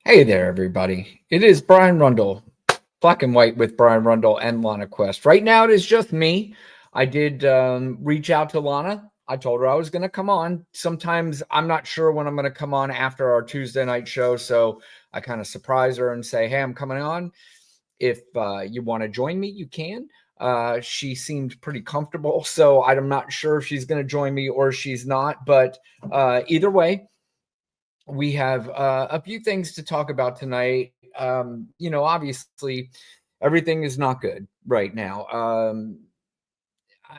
Hey there, everybody. It is Brian Rundle, Black and White with Brian Rundle and Lana Quest. Right now, it is just me. I did reach out to Lana. I told her I was going to come on. Sometimes I'm not sure when I'm going to come on after our Tuesday night show. So I kind of surprise her and say, hey, I'm coming on. If you want to join me, you can. She seemed pretty comfortable. So I'm not sure if she's going to join me or she's not. But either way, we have a few things to talk about tonight. Obviously, everything is not good right now.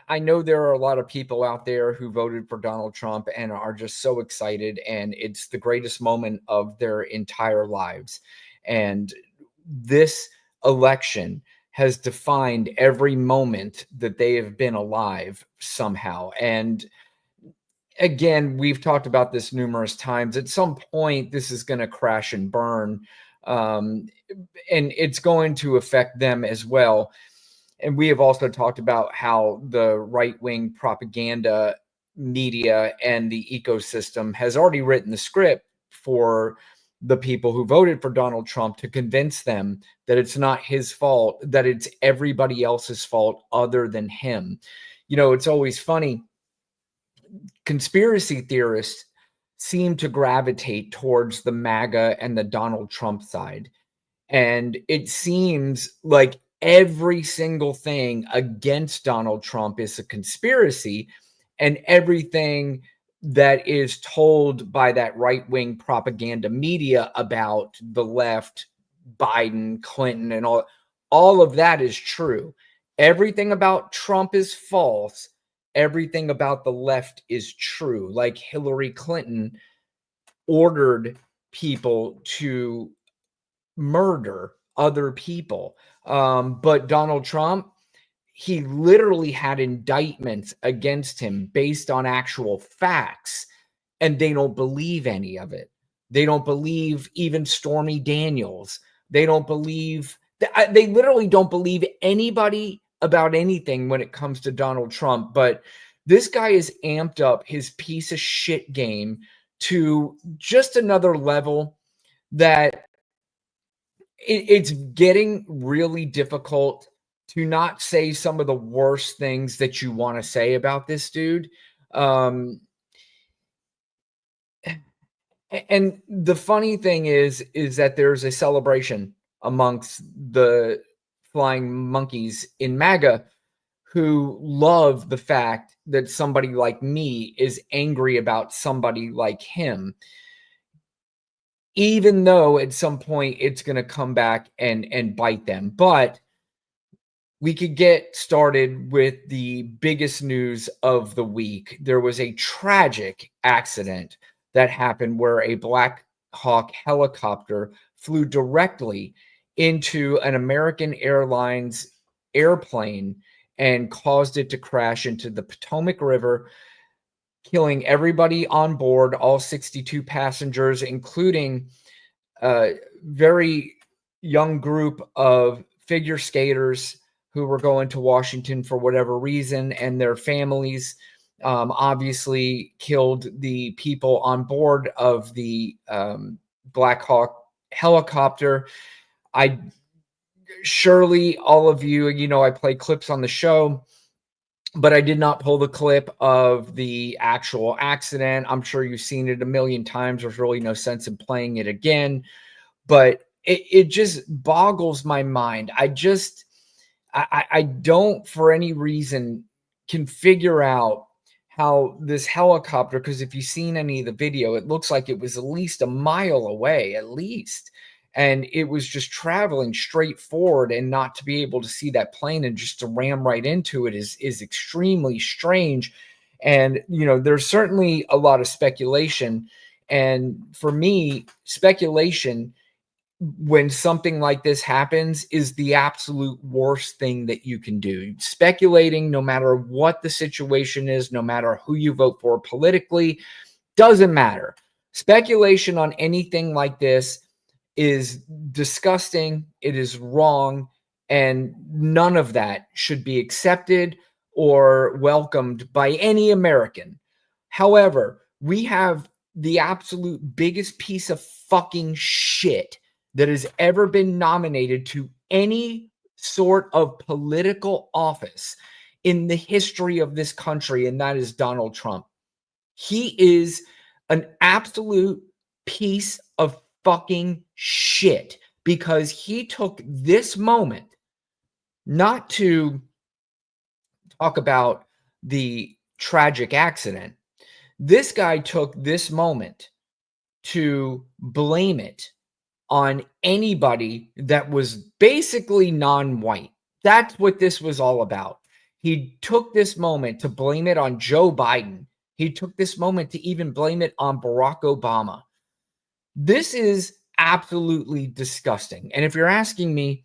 I know there are a lot of people out there who voted for Donald Trump and are just so excited, and it's the greatest moment of their entire lives. And this election has defined every moment that they have been alive somehow. And again, we've talked about this numerous times. At some point, this is going to crash and burn, um, and it's going to affect them as well. And we have also talked about how the right-wing propaganda media and the ecosystem has already written the script for the people who voted for Donald Trump to convince them that it's not his fault, that it's everybody else's fault other than him. It's always funny. Conspiracy theorists seem to gravitate towards the MAGA and the Donald Trump side. And it seems like every single thing against Donald Trump is a conspiracy, and everything that is told by that right-wing propaganda media about the left, Biden, Clinton, and all of that is true. Everything about Trump is false. Everything about the left is true. Like Hillary Clinton ordered people to murder other people. But Donald Trump, he literally had indictments against him based on actual facts, and they don't believe any of it. They don't believe even Stormy Daniels. They don't believe, they literally don't believe anybody about anything when it comes to Donald Trump. But this guy has amped up his piece of shit game to just another level that it's getting really difficult to not say some of the worst things that you want to say about this dude. And the funny thing is that there's a celebration amongst the flying monkeys in MAGA who love the fact that somebody like me is angry about somebody like him, even though at some point it's going to come back and bite them. But we could get started with the biggest news of the week. There was a tragic accident that happened where a Black Hawk helicopter flew directly into an American Airlines airplane and caused it to crash into the Potomac River, killing everybody on board, all 62 passengers, including a very young group of figure skaters who were going to Washington for whatever reason, and their families. Obviously killed the people on board of the Black Hawk helicopter. Surely all of you, I play clips on the show, but I did not pull the clip of the actual accident. I'm sure you've seen it a million times. There's really no sense in playing it again, but it just boggles my mind. I don't, for any reason, can figure out how this helicopter, because if you've seen any of the video, it looks like it was at least a mile away, at least. And it was just traveling straight forward, and not to be able to see that plane and just to ram right into it is extremely strange. And, there's certainly a lot of speculation. And for me, speculation, when something like this happens, is the absolute worst thing that you can do. Speculating, no matter what the situation is, no matter who you vote for politically, doesn't matter. Speculation on anything like this is disgusting. It is wrong. And none of that should be accepted or welcomed by any American. However, we have the absolute biggest piece of fucking shit that has ever been nominated to any sort of political office in the history of this country, and that is Donald Trump. He is an absolute piece of fucking shit because he took this moment not to talk about the tragic accident. This guy took this moment to blame it on anybody that was basically non-white. That's what this was all about. He took this moment to blame it on Joe Biden. He took this moment to even blame it on Barack Obama. This is absolutely disgusting. And if you're asking me,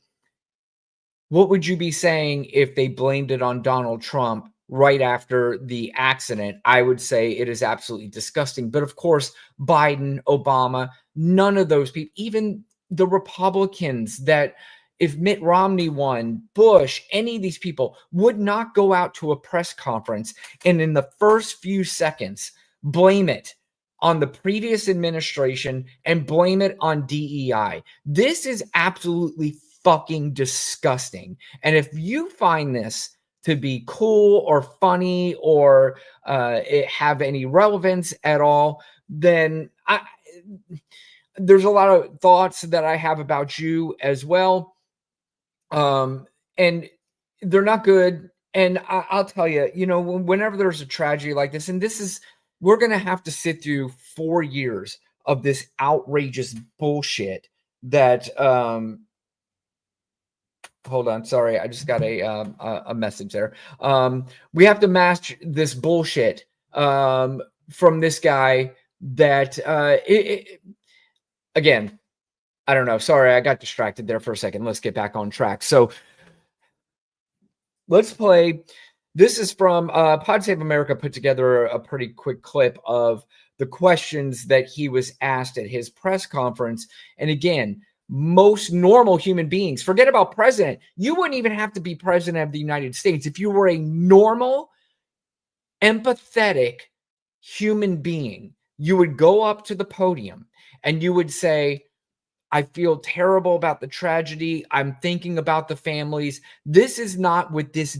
what would you be saying if they blamed it on Donald Trump right after the accident? I would say it is absolutely disgusting. But of course, Biden, Obama, none of those people, even the Republicans that if Mitt Romney won, Bush, any of these people would not go out to a press conference and in the first few seconds blame it on the previous administration and blame it on DEI. This is absolutely fucking disgusting. And if you find this to be cool or funny or it have any relevance at all, then there's a lot of thoughts that I have about you as well. And they're not good. And I'll tell you, whenever there's a tragedy like this, and we're going to have to sit through 4 years of this outrageous bullshit that, hold on. Sorry. I just got a message there. We have to match this bullshit, from this guy that, again, I don't know. Sorry, I got distracted there for a second. Let's get back on track. So let's play. This is from Pod Save America put together a pretty quick clip of the questions that he was asked at his press conference. And again, most normal human beings, forget about president. You wouldn't even have to be president of the United States. If you were a normal, empathetic human being, you would go up to the podium and you would say, I feel terrible about the tragedy. I'm thinking about the families. This is not what this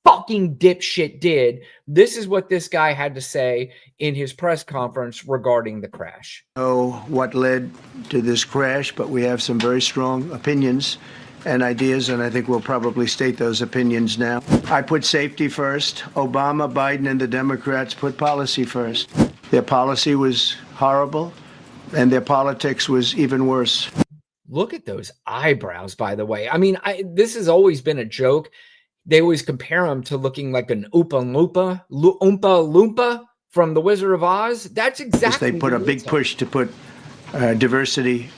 fucking dipshit did. This is what this guy had to say in his press conference regarding the crash. Know what led to this crash, but we have some very strong opinions and ideas, and I think we'll probably state those opinions now. I put safety first. Obama, Biden, and the Democrats put policy first. Their policy was horrible, and their politics was even worse. Look at those eyebrows, by the way. I mean, this has always been a joke. They always compare him to looking like an Oompa Loompa from The Wizard of Oz. That's exactly. They put a big push to put diversity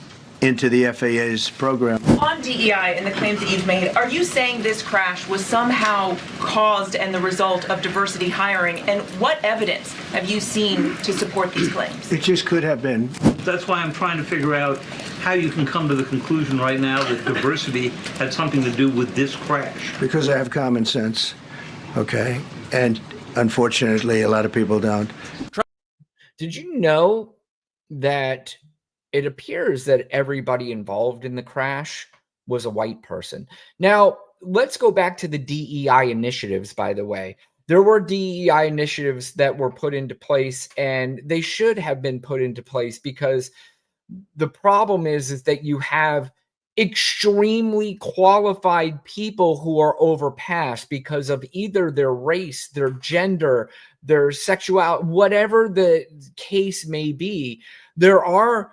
into the FAA's program. On DEI and the claims that you've made, are you saying this crash was somehow caused and the result of diversity hiring? And what evidence have you seen to support these claims? It just could have been. That's why I'm trying to figure out how you can come to the conclusion right now that diversity had something to do with this crash. Because I have common sense, okay? And unfortunately, a lot of people don't. Did you know that it appears that everybody involved in the crash was a white person? Now, let's go back to the DEI initiatives, by the way. There were DEI initiatives that were put into place, and they should have been put into place because the problem is that you have extremely qualified people who are overpassed because of either their race, their gender, their sexuality, whatever the case may be. There are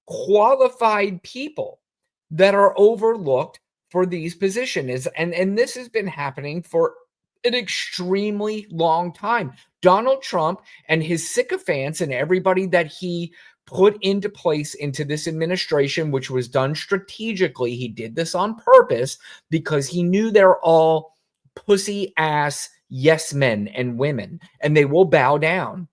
qualified people that are overlooked for these positions. And this has been happening for an extremely long time. Donald Trump and his sycophants and everybody that he put into place into this administration, which was done strategically. He did this on purpose because he knew they're all pussy ass yes men and women, and they will bow down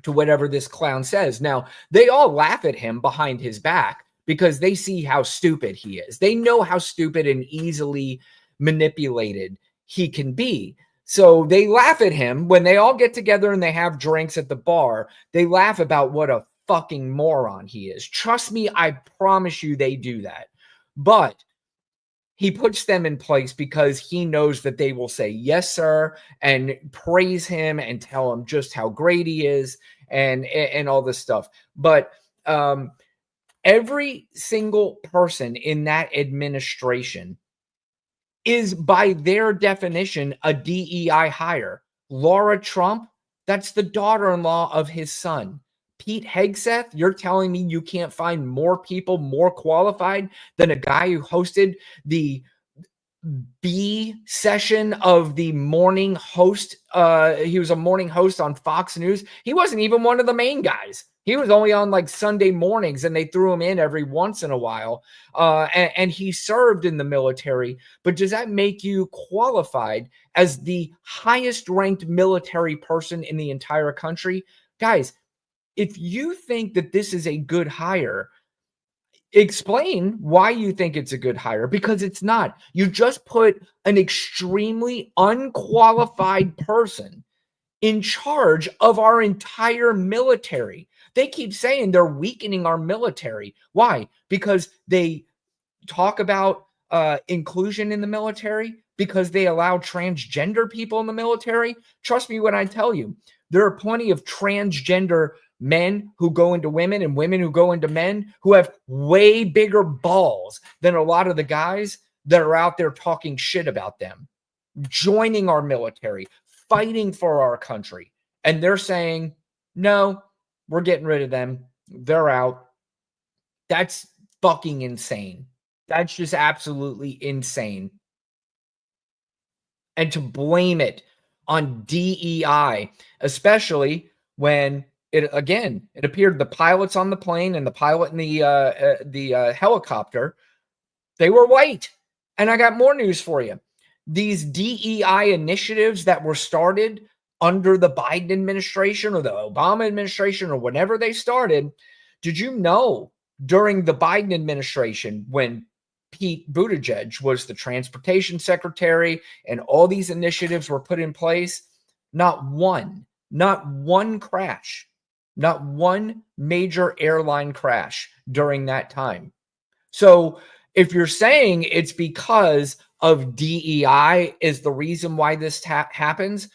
to whatever this clown says. Now, they all laugh at him behind his back because they see how stupid he is. They know how stupid and easily manipulated he can be. So they laugh at him when they all get together and they have drinks at the bar. They laugh about what a fucking moron he is. Trust me, I promise you they do that. But he puts them in place because he knows that they will say, yes, sir, and praise him and tell him just how great he is and all this stuff. But every single person in that administration is, by their definition, a DEI hire. Laura Trump, that's the daughter-in-law of his son. Pete Hegseth, you're telling me you can't find more people more qualified than a guy who hosted the B session of the morning host? He was a morning host on Fox News. He wasn't even one of the main guys. He was only on like Sunday mornings, and they threw him in every once in a while. And he served in the military. But does that make you qualified as the highest ranked military person in the entire country? Guys, if you think that this is a good hire, explain why you think it's a good hire, because it's not. You just put an extremely unqualified person in charge of our entire military. They keep saying they're weakening our military. Why? Because they talk about inclusion in the military, because they allow transgender people in the military. Trust me when I tell you, there are plenty of transgender men who go into women and women who go into men who have way bigger balls than a lot of the guys that are out there talking shit about them, joining our military, fighting for our country. And they're saying, no, we're getting rid of them. They're out. That's fucking insane. That's just absolutely insane. And to blame it on DEI, especially when it appeared the pilots on the plane and the pilot in the helicopter, they were white. And I got more news for you. These DEI initiatives that were started under the Biden administration or the Obama administration or whenever they started, did you know during the Biden administration, when Pete Buttigieg was the transportation secretary and all these initiatives were put in place, not one crash, not one major airline crash during that time. So if you're saying it's because of DEI is the reason why this happens,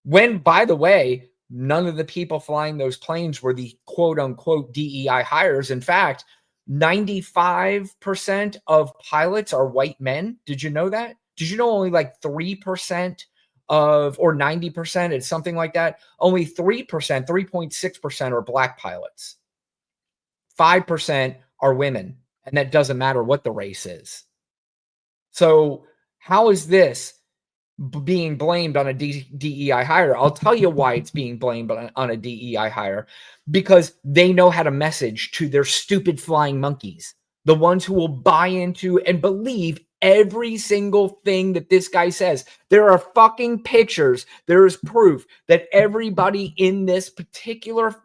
when, by the way, none of the people flying those planes were the quote unquote DEI hires. In fact, 95% of pilots are white men. Did you know that? Did you know only like 3% of, or 90%, it's something like that? Only 3%, 3.6% are black pilots. 5% are women. And that doesn't matter what the race is. So how is this being blamed on a DEI hire? I'll tell you why it's being blamed on a DEI hire. Because they know how to message to their stupid flying monkeys, the ones who will buy into and believe every single thing that this guy says. There are fucking pictures. There is proof that everybody in this particular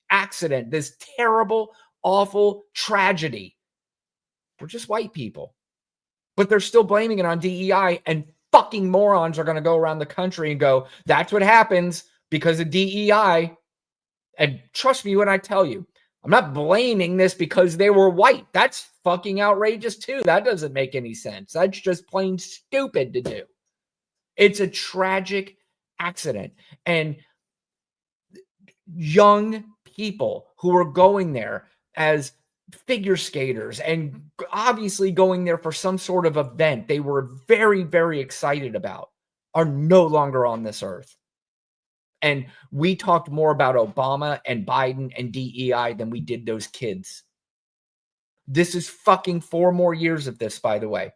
accident, this terrible, awful tragedy, were just white people. But they're still blaming it on DEI, and fucking morons are going to go around the country and go, that's what happens because of DEI. And trust me when I tell you, I'm not blaming this because they were white. That's fucking outrageous too. That doesn't make any sense. That's just plain stupid to do. It's a tragic accident. And young people who were going there as figure skaters and obviously going there for some sort of event they were very, very excited about are no longer on this earth. And we talked more about Obama and Biden and DEI than we did those kids. This is fucking 4 more years of this, by the way.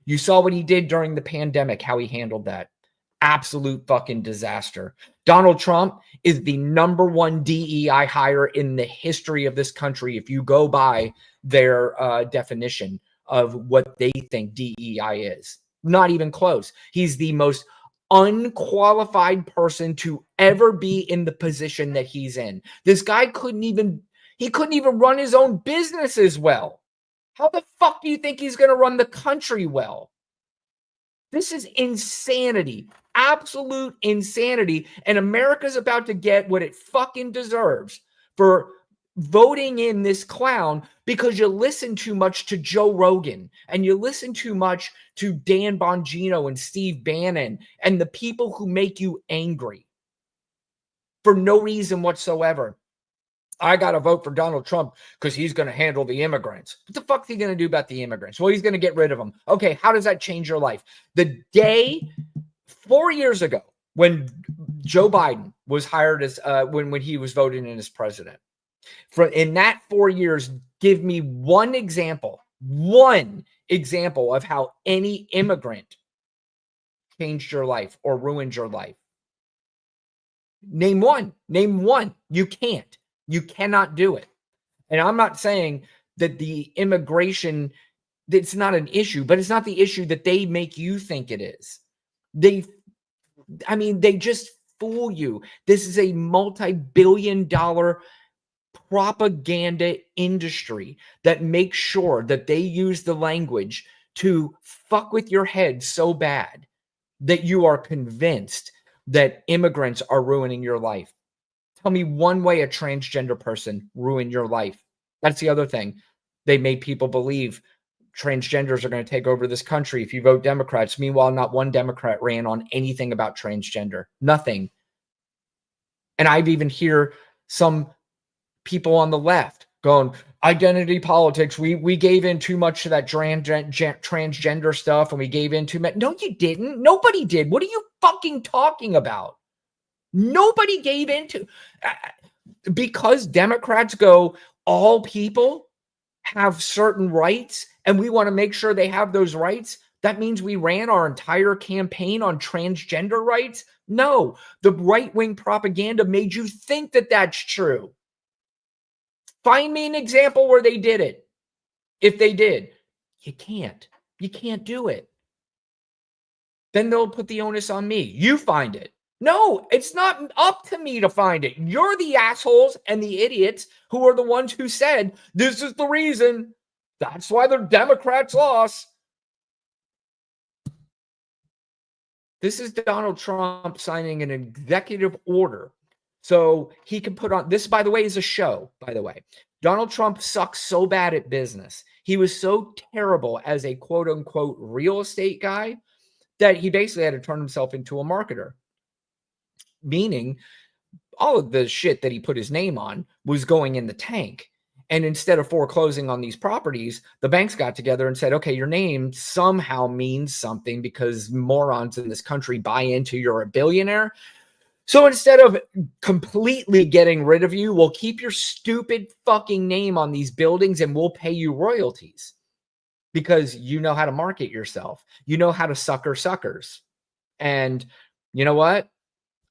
You saw what he did during the pandemic, how he handled that. Absolute fucking disaster. Donald Trump is the #1 DEI hire in the history of this country, if you go by their definition of what they think DEI is. Not even close. He's the most unqualified person to ever be in the position that he's in. This guy couldn't even run his own business as well. How the fuck do you think he's going to run the country well? This is insanity. Absolute insanity. And America's about to get what it fucking deserves for voting in this clown because you listen too much to Joe Rogan and you listen too much to Dan Bongino and Steve Bannon and the people who make you angry for no reason whatsoever. I got to vote for Donald Trump because he's going to handle the immigrants. What the fuck is he going to do about the immigrants? Well, he's going to get rid of them. Okay, how does that change your life? The day 4 years ago when Joe Biden was hired as when he was voted in as president, in that 4 years, give me one example of how any immigrant changed your life or ruined your life. Name one. You can't. You cannot do it. And I'm not saying that the immigration, it's not an issue, but it's not the issue that they make you think it is. They just fool you. This is a multi-billion-dollar propaganda industry that makes sure that they use the language to fuck with your head so bad that you are convinced that immigrants are ruining your life. Tell me one way a transgender person ruined your life. That's the other thing. They made people believe transgenders are going to take over this country if you vote Democrats. Meanwhile, not one Democrat ran on anything about transgender. Nothing. And I've even hear some people on the left going, identity politics. We gave in too much to that transgender stuff and we gave in too much. No, you didn't. Nobody did. What are you fucking talking about? Nobody gave into because Democrats go, all people have certain rights and we want to make sure they have those rights. That means we ran our entire campaign on transgender rights. No, the right-wing propaganda made you think that that's true. Find me an example where they did it. If they did, you can't do it. Then they'll put the onus on me. You find it. No, it's not up to me to find it. You're the assholes and the idiots who are the ones who said, this is the reason. That's why the Democrats lost. This is Donald Trump signing an executive order so he can put on, this, by the way, is a show, by the way. Donald Trump sucks so bad at business. He was so terrible as a quote unquote real estate guy that he basically had to turn himself into a marketer. Meaning all of the shit that he put his name on was going in the tank. And instead of foreclosing on these properties, the banks got together and said, okay, your name somehow means something because morons in this country buy into you're a billionaire. So instead of completely getting rid of you, we'll keep your stupid fucking name on these buildings and we'll pay you royalties because you know how to market yourself. You know how to sucker suckers. And you know what?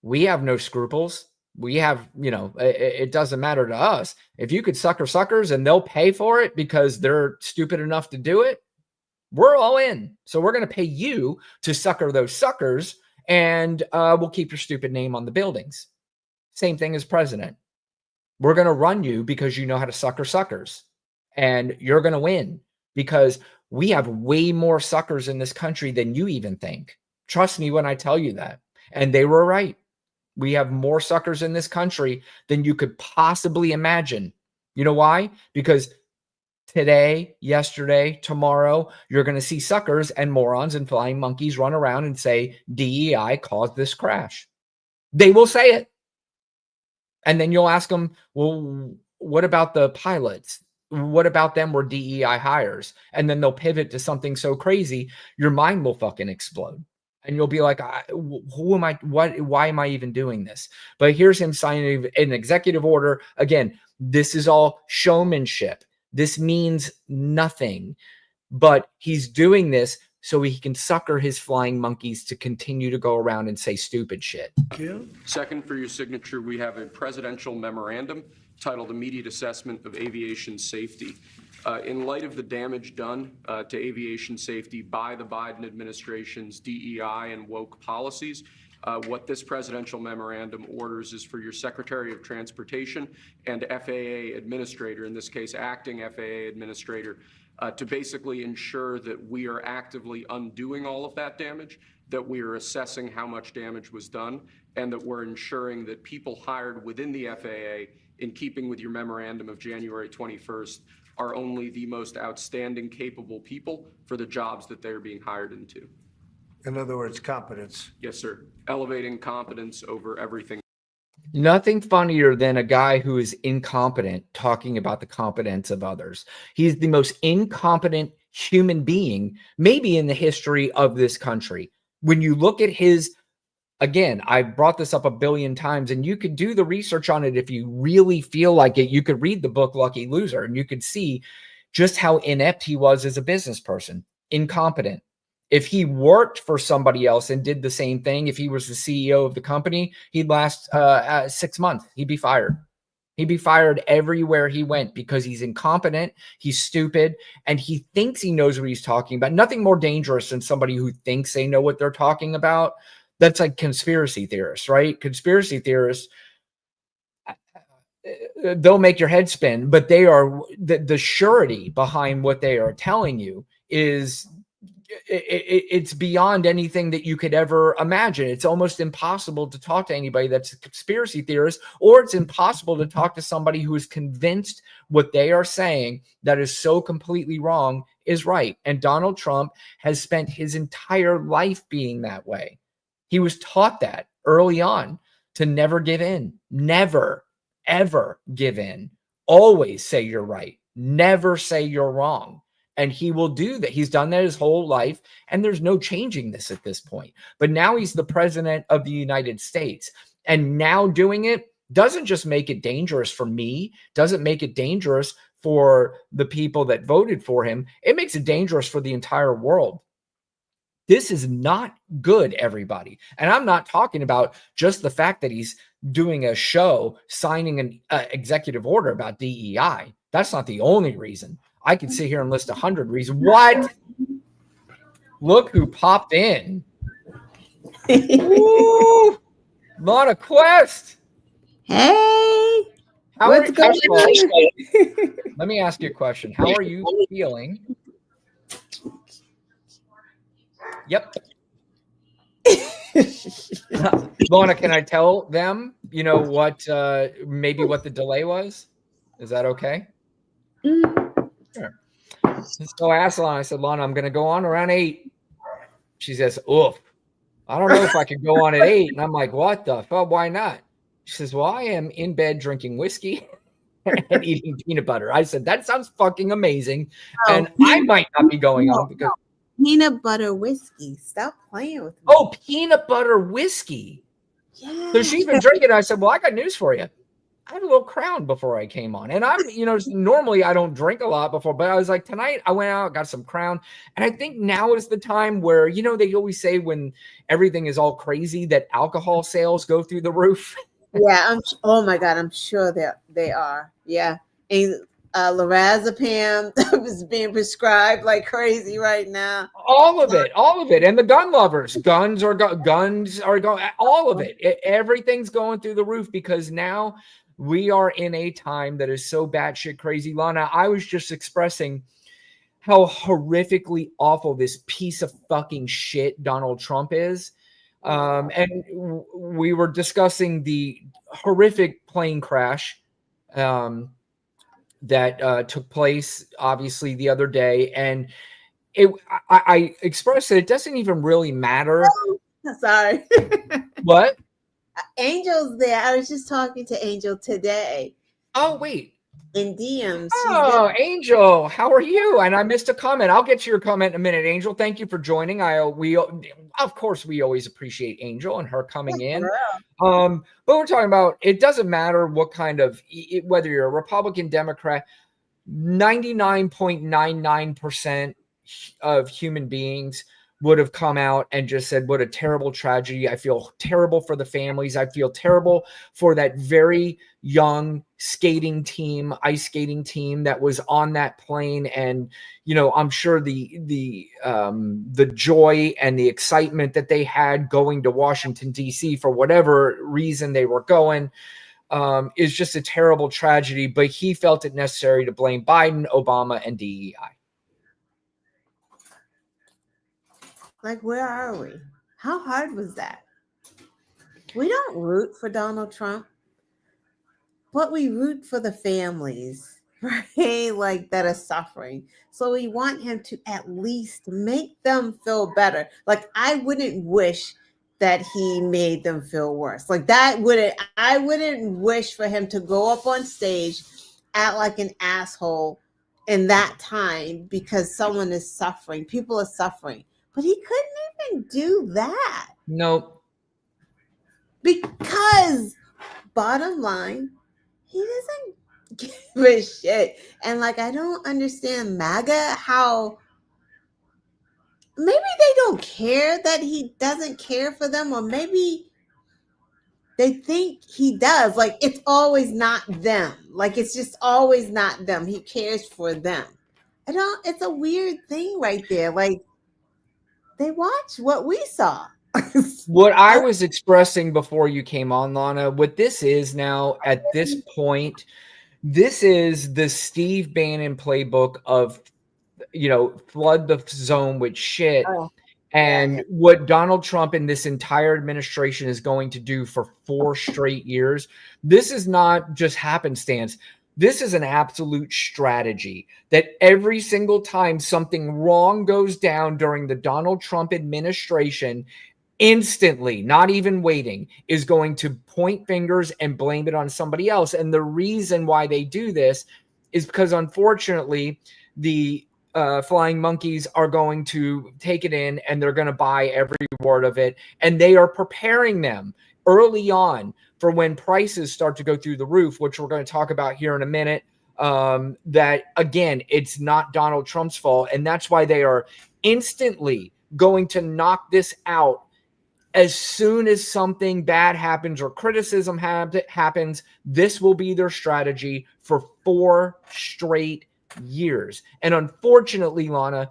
We have no scruples. We have, it doesn't matter to us. If you could sucker suckers and they'll pay for it because they're stupid enough to do it, we're all in. So we're going to pay you to sucker those suckers and we'll keep your stupid name on the buildings. Same thing as president. We're going to run you because you know how to sucker suckers and you're going to win because we have way more suckers in this country than you even think. Trust me when I tell you that. And they were right. We have more suckers in this country than you could possibly imagine. You know why? Because today, yesterday, tomorrow, you're going to see suckers and morons and flying monkeys run around and say DEI caused this crash. They will say it. And then you'll ask them, well, what about the pilots? What about them were DEI hires? And then they'll pivot to something so crazy, your mind will fucking explode. And you'll be like, who am I? Why am I even doing this? But here's him signing an executive order. Again, this is all showmanship. This means nothing. But he's doing this so he can sucker his flying monkeys to continue to go around and say stupid shit. Thank you. Second, for your signature, we have a presidential memorandum titled Immediate Assessment of Aviation Safety. In light of the damage done to aviation safety by the Biden administration's DEI and woke policies, what this presidential memorandum orders is for your Secretary of Transportation and FAA administrator, in this case, acting FAA administrator, to basically ensure that we are actively undoing all of that damage, that we are assessing how much damage was done, and that we're ensuring that people hired within the FAA in keeping with your memorandum of January 21st, are only the most outstanding, capable people for the jobs that they're being hired into. In other words, competence. Yes, sir. Elevating competence over everything. Nothing funnier than a guy who is incompetent talking about the competence of others. He's the most incompetent human being, maybe in the history of this country. When you look at his, again, I brought this up a billion times, and you could do the research on it if you really feel like it. You could read the book Lucky Loser, and you could see just how inept he was as a business person, incompetent. If he worked for somebody else and did the same thing, if he was the CEO of the company, he'd last 6 months. He'd be fired. He'd be fired everywhere he went because he's incompetent, he's stupid, and he thinks he knows what he's talking about. Nothing more dangerous than somebody who thinks they know what they're talking about. That's like conspiracy theorists, right? Conspiracy theorists, they'll make your head spin, but they are the surety behind what they are telling you is it's beyond anything that you could ever imagine. It's almost impossible to talk to anybody that's a conspiracy theorist, or it's impossible to talk to somebody who is convinced what they are saying that is so completely wrong is right. And Donald Trump has spent his entire life being that way. He was taught that early on, to never give in, never, ever give in. Always say you're right. Never say you're wrong. And he will do that. He's done that his whole life, and there's no changing this at this point. But now he's the president of the United States. And now doing it doesn't just make it dangerous for me, doesn't make it dangerous for the people that voted for him. It makes it dangerous for the entire world. This is not good, everybody. And I'm not talking about just the fact that he's doing a show, signing an executive order about DEI. That's not the only reason. I could sit here and list 100 reasons. What? Look who popped in. Ooh, Lana Quest. Hey. What's going on? Let me ask you a question. How are you feeling? Yep. Lana, can I tell them, what, maybe what the delay was? Is that okay? Sure. So I asked Lana, I said, Lana, I'm going to go on around 8. She says, oof, I don't know if I could go on at 8. And I'm like, what the fuck? Why not? She says, well, I am in bed drinking whiskey and eating peanut butter. I said, that sounds fucking amazing. And I might not be going on because peanut butter whiskey. Stop playing with me. Oh, peanut butter whiskey. Yeah. So she's been drinking. I said, well, I got news for you. I had a little Crown before I came on. And I'm, normally I don't drink a lot before, but I was like, tonight I went out, got some Crown. And I think now is the time where, they always say when everything is all crazy that alcohol sales go through the roof. Yeah. Oh my God. I'm sure they are. Yeah. And lorazepam is being prescribed like crazy right now. All of it. And the gun lovers, guns are going, all of it. Everything's going through the roof because now we are in a time that is so batshit crazy. Lana, I was just expressing how horrifically awful this piece of fucking shit Donald Trump is. And we were discussing the horrific plane crash that took place, obviously, the other day. And I expressed that it doesn't even really matter. Oh, sorry. What? Angel's there. I was just talking to Angel today. Oh, wait. In DMs. Oh, Angel, how are you? And I missed a comment. I'll get to your comment in a minute, Angel. Thank you for joining. Of course, we always appreciate Angel and her coming in. But we're talking about, it doesn't matter what kind of, whether you're a Republican, Democrat, 99.99% of human beings would have come out and just said, what a terrible tragedy. I feel terrible for the families. I feel terrible for that very young skating team, ice skating team that was on that plane. And, I'm sure the joy and the excitement that they had going to Washington, D.C. for whatever reason they were going is just a terrible tragedy. But he felt it necessary to blame Biden, Obama, and DEI. Like, where are we? How hard was that? We don't root for Donald Trump. but we root for the families, right? Like that are suffering. So we want him to at least make them feel better. Like I wouldn't wish that he made them feel worse. Like I wouldn't wish for him to go up on stage, act like an asshole in that time because someone is suffering. People are suffering. But he couldn't even do that. Nope. Because bottom line, he doesn't give a shit. And like I don't understand MAGA how maybe they don't care that he doesn't care for them, or maybe they think he does. Like it's always not them. Like it's just always not them. He cares for them. It's a weird thing right there. Like they watch what we saw. What I was expressing before you came on, Lana, what this is now at this point, this is the Steve Bannon playbook of, flood the zone with shit. Oh, and what Donald Trump and this entire administration is going to do for 4 straight years, this is not just happenstance. This is an absolute strategy that every single time something wrong goes down during the Donald Trump administration, instantly, not even waiting, is going to point fingers and blame it on somebody else. And the reason why they do this is because, unfortunately, the flying monkeys are going to take it in and they're going to buy every word of it. And they are preparing them early on for when prices start to go through the roof, which we're going to talk about here in a minute. That, again, it's not Donald Trump's fault. And that's why they are instantly going to knock this out. As soon as something bad happens or criticism happens, this will be their strategy for 4 straight years. And unfortunately, Lana,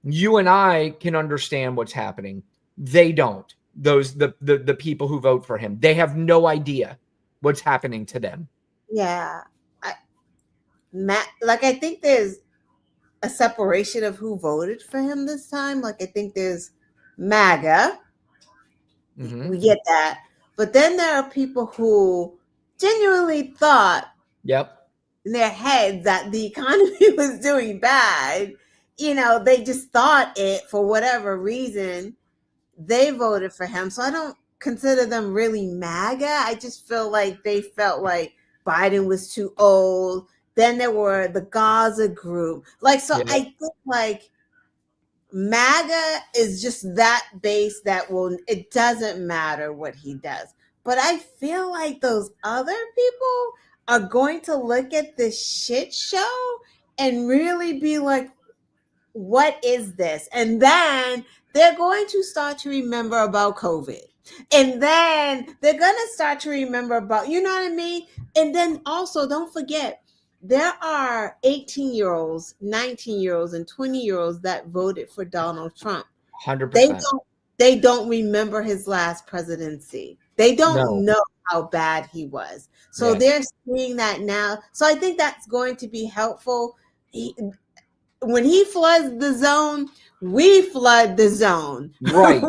you and I can understand what's happening. They don't. The people who vote for him, they have no idea what's happening to them. Yeah. I think there's a separation of who voted for him this time. Like I think there's MAGA. Mm-hmm. We get that. But then there are people who genuinely thought in their heads that the economy was doing bad. They just thought it for whatever reason. They voted for him. So I don't consider them really MAGA. I just feel like they felt like Biden was too old. Then there were the Gaza group. I think like MAGA is just that base that it doesn't matter what he does. But I feel like those other people are going to look at this shit show and really be like, what is this? And then they're going to start to remember about COVID. And then they're going to start to remember about, you know what I mean? And then also don't forget, there are 18-year-olds, 19-year-olds, and 20-year-olds that voted for Donald Trump. 100%. They don't remember his last presidency. They don't know how bad he was. So they're seeing that now. So I think that's going to be helpful. When he floods the zone, we flood the zone. Right.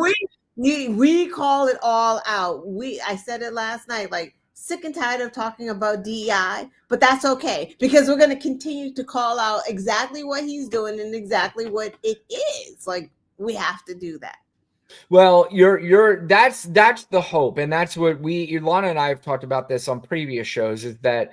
we call it all out. I said it last night, like, sick and tired of talking about DEI, but that's okay because we're going to continue to call out exactly what he's doing and exactly what it is. Like, we have to do that. Well, that's the hope. And that's what Lana and I have talked about this on previous shows, is that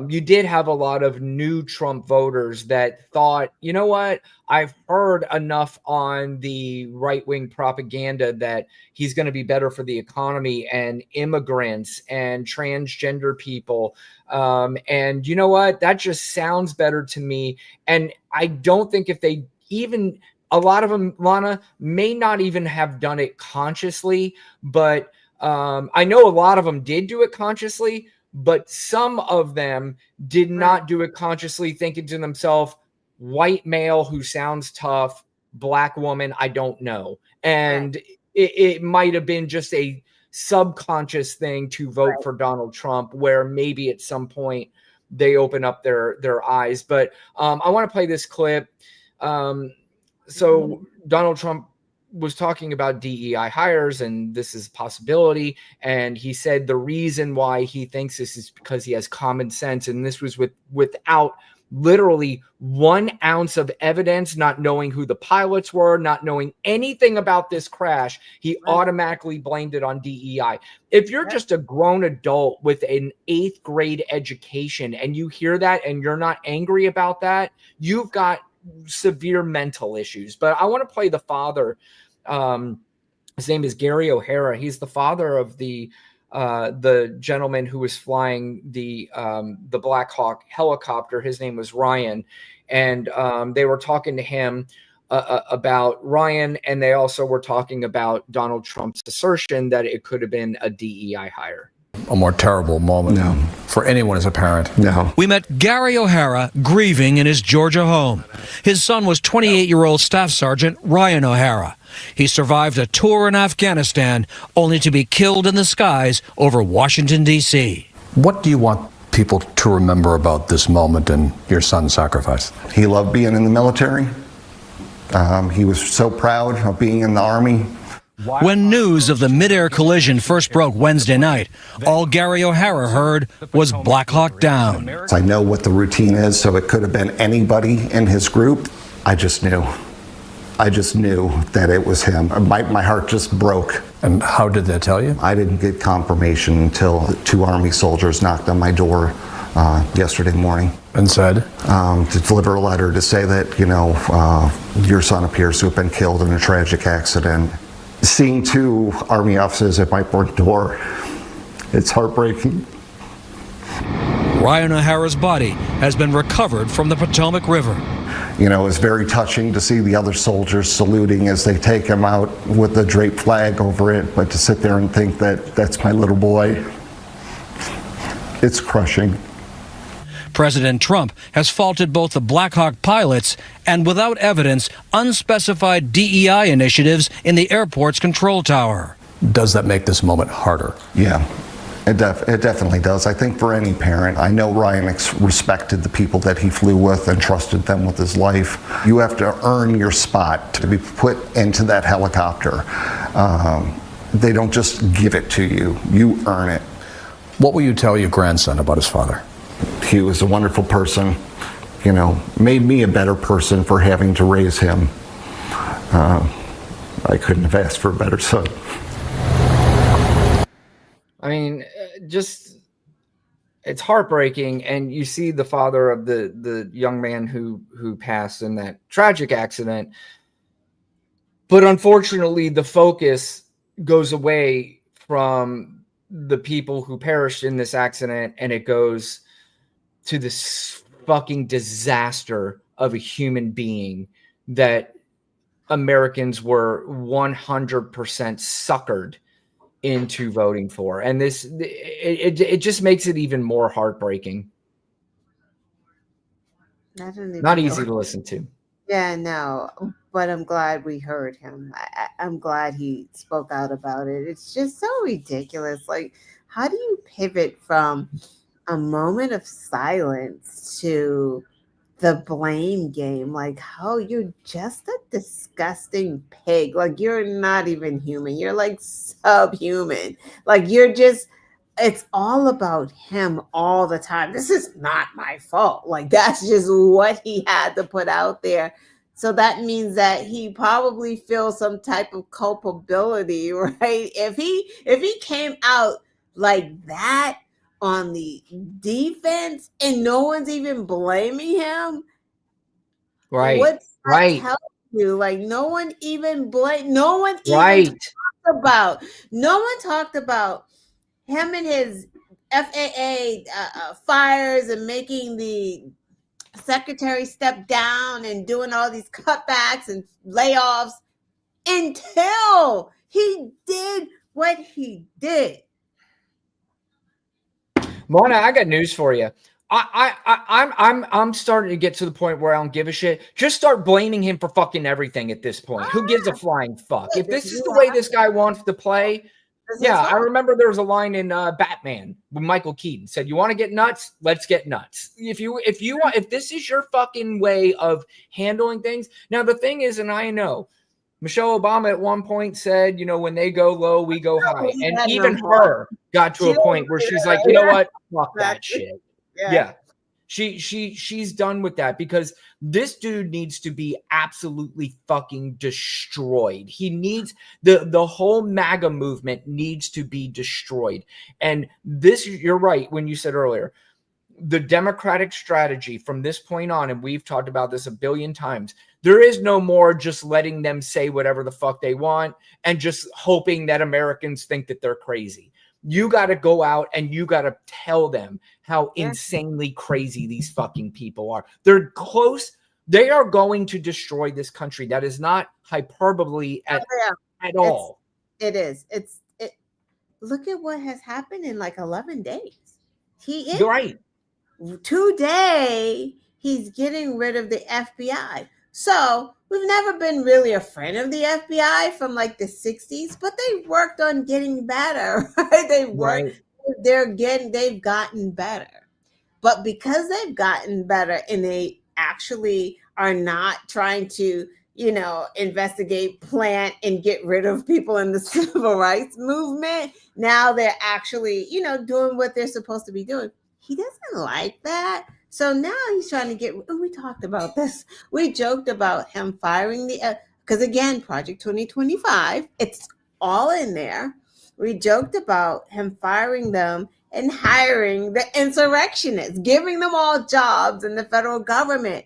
you did have a lot of new Trump voters that thought, you know what, I've heard enough on the right-wing propaganda that he's going to be better for the economy and immigrants and transgender people. And you know what, that just sounds better to me. And I don't think if they even... A lot of them, Lana, may not even have done it consciously, but I know a lot of them did do it consciously, but some of them did not do it consciously, thinking to themselves, white male who sounds tough, black woman, I don't know. And it might have been just a subconscious thing to vote for Donald Trump, where maybe at some point they open up their eyes. But I want to play this clip. So Donald Trump was talking about DEI hires, and this is a possibility. And he said the reason why he thinks this is because he has common sense. And this was without literally 1 ounce of evidence, not knowing who the pilots were, not knowing anything about this crash. He automatically blamed it on DEI. If you're just a grown adult with an 8th grade education and you hear that and you're not angry about that, you've got severe mental issues. But I want to play the father. His name is Gary O'Hara. He's the father of the gentleman who was flying the Black Hawk helicopter. His name was Ryan, and they were talking to him about Ryan, and they also were talking about Donald Trump's assertion that it could have been a DEI hire. A more terrible moment for anyone as a parent. No. We met Gary O'Hara grieving in his Georgia home. His son was 28-year-old Staff Sergeant Ryan O'Hara. He survived a tour in Afghanistan only to be killed in the skies over Washington, D.C. What do you want people to remember about this moment and your son's sacrifice? He loved being in the military. He was so proud of being in the Army. When news of the mid-air collision first broke Wednesday night, all Gary O'Hara heard was Black Hawk down. I know what the routine is, so it could have been anybody in his group. I just knew that it was him. My heart just broke. And how did they tell you? I didn't get confirmation until 2 Army soldiers knocked on my door yesterday morning. And said? To deliver a letter to say that, your son appears to have been killed in a tragic accident. Seeing 2 Army officers at my front door, it's heartbreaking. Ryan O'Hara's body has been recovered from the Potomac River. It was very touching to see the other soldiers saluting as they take him out with the draped flag over it, but to sit there and think that that's my little boy, it's crushing. President Trump has faulted both the Black Hawk pilots and, without evidence, unspecified DEI initiatives in the airport's control tower. Does that make this moment harder? Yeah, it definitely does. I think for any parent, I know Ryan respected the people that he flew with and trusted them with his life. You have to earn your spot to be put into that helicopter. They don't just give it to you. You earn it. What will you tell your grandson about his father? He was a wonderful person, made me a better person for having to raise him. I couldn't have asked for a better son. I mean, it's heartbreaking. And you see the father of the young man who passed in that tragic accident. But unfortunately, the focus goes away from the people who perished in this accident, and it goes to this fucking disaster of a human being that Americans were 100% suckered into voting for. And it just makes it even more heartbreaking. Not easy to listen to. Yeah, no, but I'm glad we heard him. I'm glad he spoke out about it. It's just so ridiculous. Like, how do you pivot from a moment of silence to the blame game? Like, how you're just a disgusting pig. Like, you're not even human. You're like subhuman. Like, it's all about him all the time. This is not my fault. Like, that's just what he had to put out there. So that means that he probably feels some type of culpability, right? If he came out like that on the defense and no one's even blaming him, right? What's that right? Tell you? Like, no one even talked about him and his FAA fires and making the secretary step down and doing all these cutbacks and layoffs until he did what he did. Mona, I got news for you. I'm starting to get to the point where I don't give a shit. Just start blaming him for fucking everything at this point. Who gives a flying fuck? If this is the way this guy wants to play, yeah. I remember there was a line in Batman with Michael Keaton said, "You want to get nuts? Let's get nuts." If this is your fucking way of handling things. Now the thing is, and I know Michelle Obama at one point said, you know, when they go low, we go high. And had even no more. her got to She a point where she's like, you know what? Fuck that shit. Yeah. She's done with that because this dude needs to be absolutely fucking destroyed. He needs the whole MAGA movement needs to be destroyed. And this, you're right when you said earlier, the Democratic strategy from this point on, and we've talked about this a billion times, there is no more just letting them say whatever the fuck they want and just hoping that Americans think that they're crazy. You got to go out and you got to tell them how insanely crazy these fucking people are. They're close. They are going to destroy this country. That is not hyperbole at all. It is. Look at what has happened in like 11 days. You're right. Today, he's getting rid of the FBI. So we've never been really a friend of the FBI from like the 60s, but they worked on getting better. Right? They've gotten better. But because they've gotten better and they actually are not trying to, you know, investigate, plant, and get rid of people in the civil rights movement, now they're actually, you know, doing what they're supposed to be doing. He doesn't like that. So now he's trying to we talked about this. We joked about him firing because again, Project 2025, it's all in there. We joked about him firing them and hiring the insurrectionists, giving them all jobs in the federal government.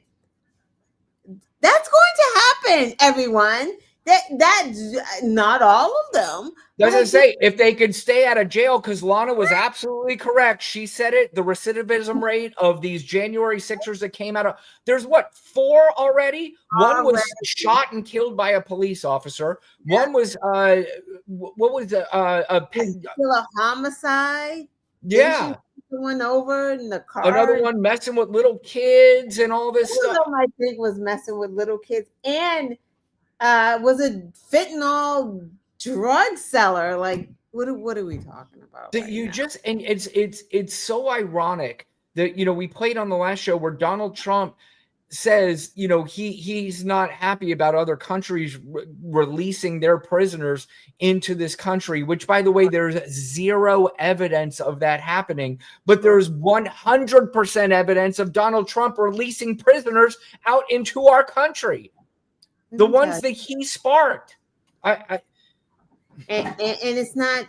That's going to happen, everyone. That's not all of them. Doesn't say if they could stay out of jail, because Lana was absolutely correct. She said it. The recidivism rate of these January 6ers that came out of there's 4 already. One was shot and killed by a police officer. One was what was a homicide? Yeah. One over in the car. Another one messing with little kids and all this stuff. I think was messing with little kids and was a fentanyl drug seller. Like, what are we talking about? And it's so ironic that, you know, we played on the last show where Donald Trump says, you know, he's not happy about other countries releasing their prisoners into this country, which, by the way, there's zero evidence of that happening, but there's 100% evidence of Donald Trump releasing prisoners out into our country. The ones that he sparked. And it's not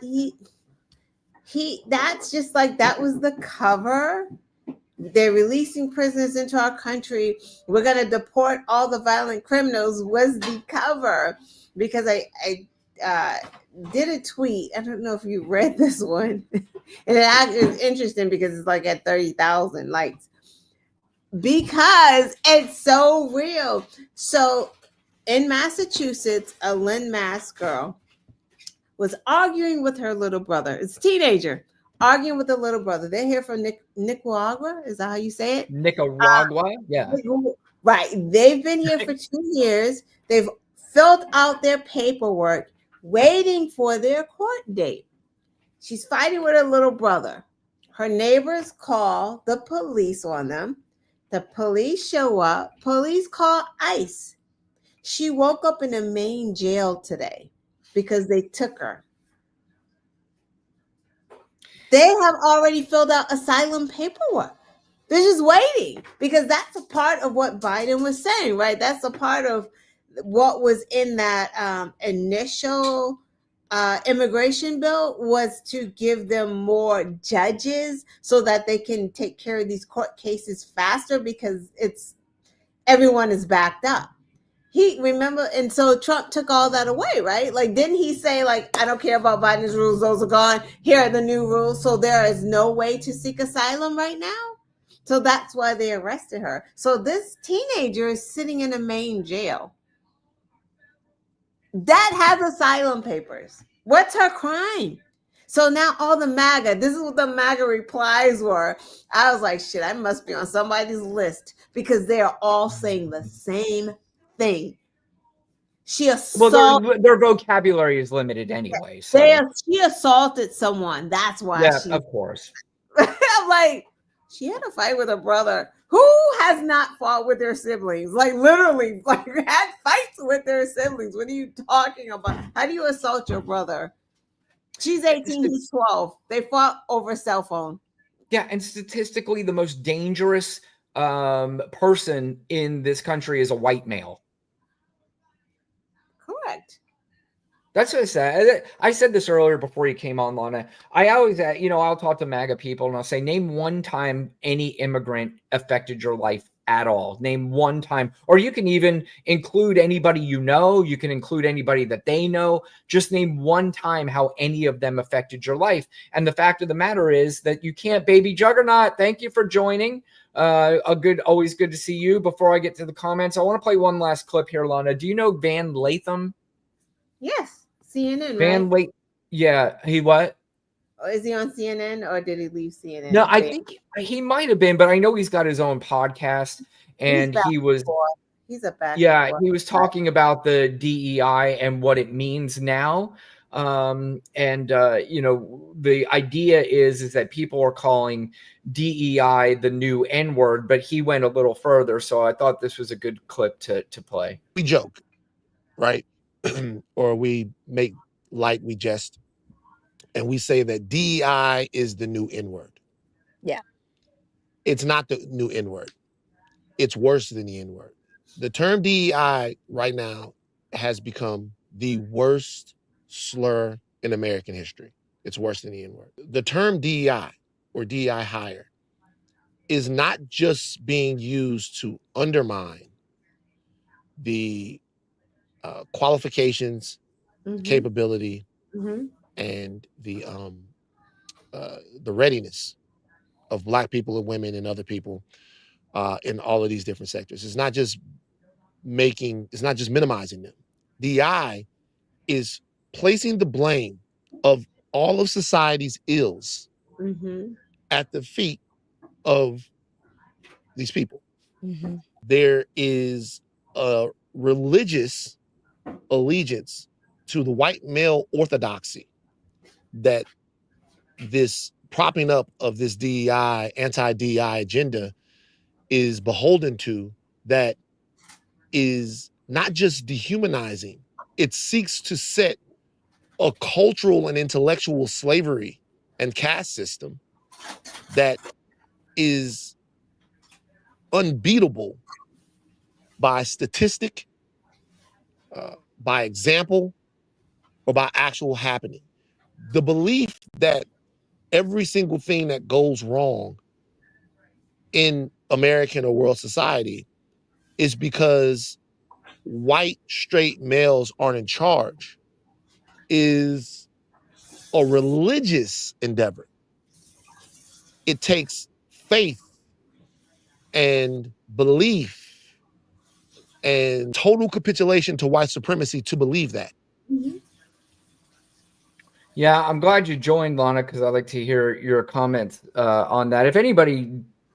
he that's just like that was the cover. They're releasing prisoners into our country. We're going to deport all the violent criminals was the cover. Because I did a tweet. I don't know if you read this one. And it actually is interesting because it's like at 30,000 likes. Because it's so real. So in Massachusetts, a Lynn Mass girl was arguing with her little brother. It's a teenager. Arguing with the little brother. They're here from Nicaragua. Is that how you say it? Nicaragua, yeah. Right. They've been here for 2 years. They've filled out their paperwork, waiting for their court date. She's fighting with her little brother. Her neighbors call the police on them. The police show up. Police call ICE. She woke up in a Maine jail today because they took her. They have already filled out asylum paperwork. They're just waiting because that's a part of what Biden was saying, right? That's a part of what was in that initial immigration bill was to give them more judges so that they can take care of these court cases faster because everyone is backed up. And so Trump took all that away, right? Like, didn't he say, like, I don't care about Biden's rules, those are gone. Here are the new rules. So there is no way to seek asylum right now. So that's why they arrested her. So this teenager is sitting in a Maine jail that has asylum papers. What's her crime? So now all the MAGA, this is what the MAGA replies were. I was like, shit, I must be on somebody's list because they are all saying the same thing. Their vocabulary is limited anyway. So. She assaulted someone. That's why. Yeah, of course. I'm like, she had a fight with her brother who has not fought with their siblings? Like literally, like had fights with their siblings. What are you talking about? How do you assault your brother? She's 18, he's 12. They fought over a cell phone. Yeah, and statistically, the most dangerous person in this country is a white male. Correct. That's what I said. I said this earlier before you came on, Lana. I always, I'll talk to MAGA people and I'll say, name one time any immigrant affected your life at all. Name one time, or you can even include anybody you know. You can include anybody that they know. Just name one time how any of them affected your life. And the fact of the matter is that you can't. Baby Juggernaut, thank you for joining. Always good to see you. Before I get to the comments, I want to play one last clip here, Lana. Do you know Van Latham? Yes. CNN, Van right? Yeah, he what? Or is he on CNN or did he leave CNN? No, I think he might have been, but I know he's got his own podcast, and he's a bad boy. He was talking about the DEI and what it means now. The idea is that people are calling DEI the new N-word, but he went a little further, so I thought this was a good clip to play. We joke, right? Or we make light, we jest, and we say that DEI is the new N-word. Yeah. It's not the new N-word. It's worse than the N-word. The term DEI right now has become the worst slur in American history. It's worse than the N-word. The term DEI or DEI hire is not just being used to undermine the qualifications, capability, and the readiness of Black people and women and other people in all of these different sectors. It's not just minimizing them. DEI is placing the blame of all of society's ills at the feet of these people. There is a religious allegiance to the white male orthodoxy that this propping up of this DEI, anti-DEI agenda is beholden to, that is not just dehumanizing, it seeks to set a cultural and intellectual slavery and caste system that is unbeatable by statistic, by example, or by actual happening. The belief that every single thing that goes wrong in American or world society is because white straight males aren't in charge is a religious endeavor. It takes faith and belief and total capitulation to white supremacy to believe that. Yeah, I'm glad you joined, Lana, because I'd like to hear your comments on that. If anybody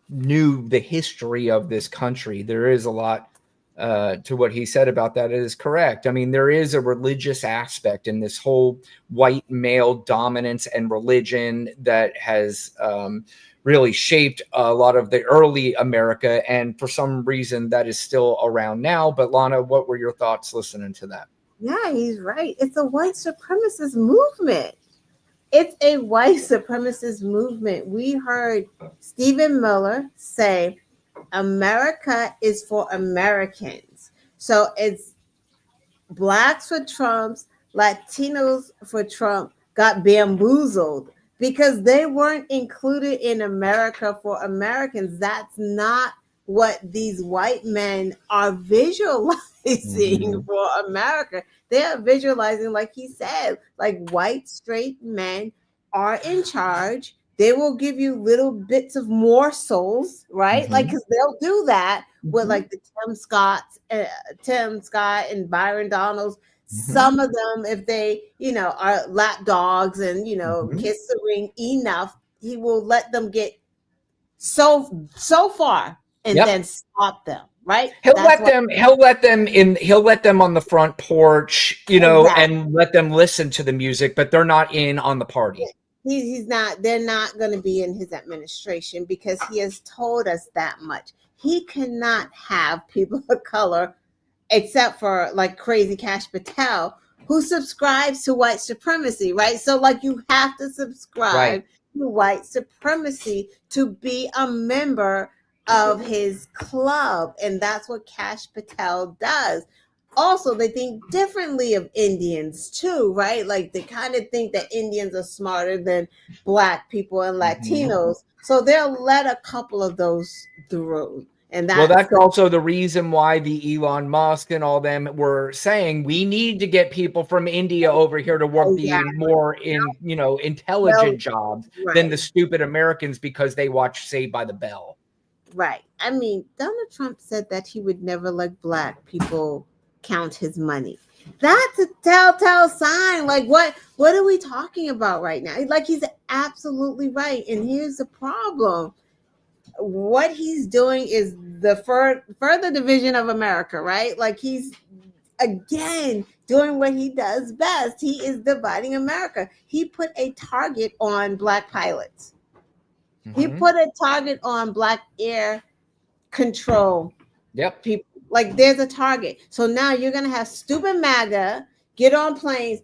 knew the history of this country, there is a lot to what he said about that. It is correct. I mean, there is a religious aspect in this whole white male dominance and religion that has really shaped a lot of the early America. And for some reason that is still around now. But Lana, what were your thoughts listening to that? Yeah, he's right. It's a white supremacist movement. It's a white supremacist movement. We heard Stephen Miller say, America is for Americans. So it's Blacks for Trump, Latinos for Trump got bamboozled because they weren't included in America for Americans. That's not what these white men are visualizing for America. They are visualizing, like he said, like white straight men are in charge. They will give you little bits of morsels, right? Like, because they'll do that with like the Tim Scott and Byron Donalds. Some of them, if they, are lap dogs and, kiss the ring enough, he will let them get so far and then stop them. Right? He'll let them on the front porch, and let them listen to the music, but they're not in on the party. He's not. They're not going to be in his administration because he has told us that much. He cannot have people of color, except for like Crazy Cash Patel, who subscribes to white supremacy, right? So like you have to subscribe to white supremacy to be a member of his club, and that's what Cash Patel does. Also, they think differently of Indians too, right? Like they kind of think that Indians are smarter than Black people and Latinos, so they'll let a couple of those through. And that's also the reason why the Elon Musk and all them were saying we need to get people from India over here to work the more intelligent jobs than the stupid Americans because they watch Saved by the Bell. Right. I mean, Donald Trump said that he would never let Black people count his money. That's a telltale sign. Like what are we talking about right now? Like he's absolutely right. And here's the problem. What he's doing is the further division of America, right? Like he's again doing what he does best. He is dividing America. He put a target on Black pilots. He put a target on Black air control people. Like there's a target. So now you're gonna have stupid MAGA get on planes.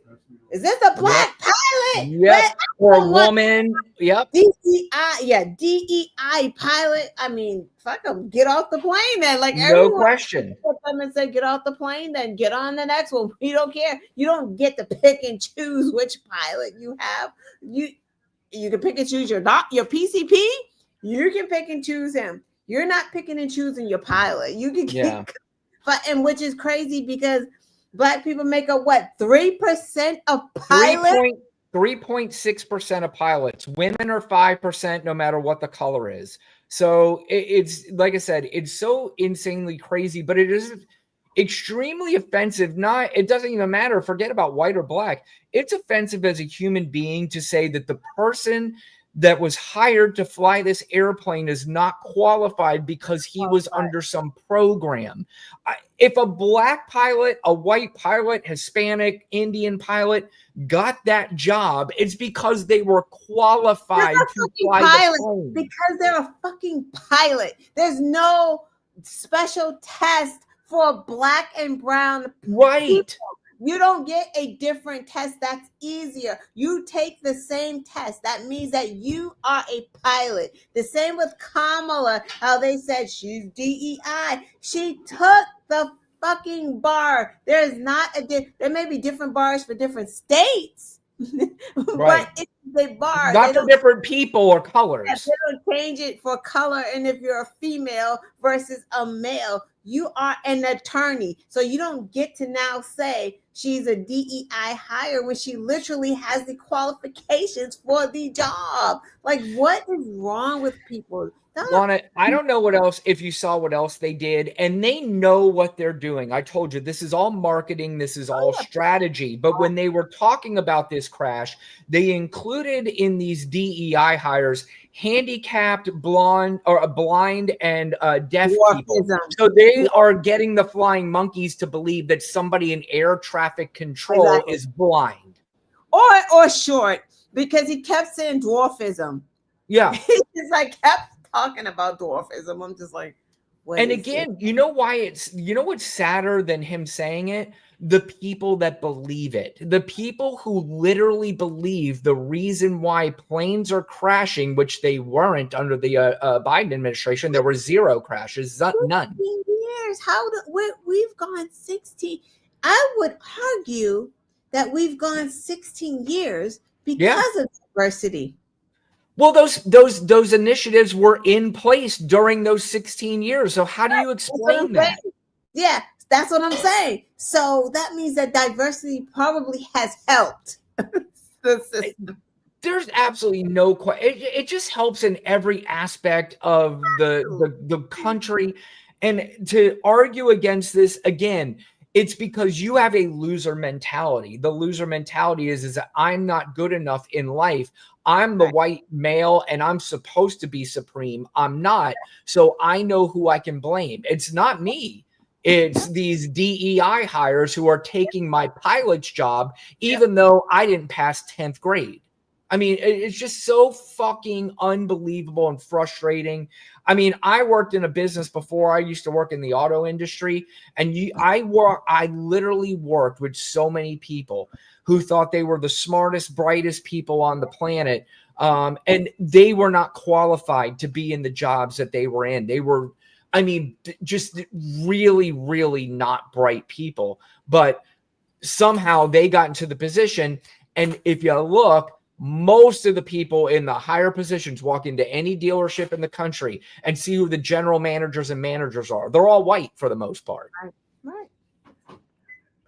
Is this a Black pilot? Yep. Or a woman. Yep. DEI pilot. I mean, fuck them. Get off the plane then. Like no question. Put them and say, get off the plane, then get on the next one. We don't care. You don't get to pick and choose which pilot you have. You can pick and choose your PCP. You can pick and choose him. You're not picking and choosing your pilot. You can and which is crazy because Black people make up 3% of pilots? 3.6% of pilots. Women are 5%, no matter what the color is. So it's like I said, it's so insanely crazy, but it is extremely offensive. It doesn't even matter. Forget about white or Black. It's offensive as a human being to say that the person that was hired to fly this airplane is not qualified because he was under some program. If a Black pilot, a white pilot, Hispanic, Indian pilot got that job, it's because they were qualified to fly the plane. Because they're a fucking pilot. There's no special test for Black and brown people. You don't get a different test that's easier. You take the same test. That means that you are a pilot. The same with Kamala, how they said she's DEI. She took the fucking bar. There may be different bars for different states. But it's a bar. Not for different people or colors. They don't change it for color. And if you're a female versus a male, you are an attorney. So you don't get to now say she's a DEI hire when she literally has the qualifications for the job. Like, what is wrong with people? Lana, I don't know what else, if you saw what else they did, and they know what they're doing. I told you, this is all marketing, this is all strategy. But when they were talking about this crash, they included in these DEI hires handicapped, blind and deaf people. So they are getting the flying monkeys to believe that somebody in air traffic control is blind. Or short, because he kept saying dwarfism. Yeah. He's like kept talking about dwarfism. I'm just like, and again, you know what's sadder than him saying it? The people that believe it, the people who literally believe the reason why planes are crashing, which they weren't under the Biden administration. There were zero crashes, none. Years. We've gone 16. I would argue that we've gone 16 years because of diversity. Well, those initiatives were in place during those 16 years. So how do you explain that? Yeah, that's what I'm saying. So that means that diversity probably has helped the system. There's absolutely no question. It just helps in every aspect of the country. And to argue against this, again, it's because you have a loser mentality. The loser mentality is that I'm not good enough in life. I'm the white male and I'm supposed to be supreme. I'm not. So I know who I can blame. It's not me. It's these DEI hires who are taking my pilot's job, even though I didn't pass 10th grade. I mean, it's just so fucking unbelievable and frustrating. I mean, I worked in a business before. I used to work in the auto industry, and I literally worked with so many people who thought they were the smartest, brightest people on the planet. And they were not qualified to be in the jobs that they were in. They were, I mean, just really, really not bright people, but somehow they got into the position. And if you look, most of the people in the higher positions walk into any dealership in the country and see who the general managers and managers are. They're all white for the most part. Right.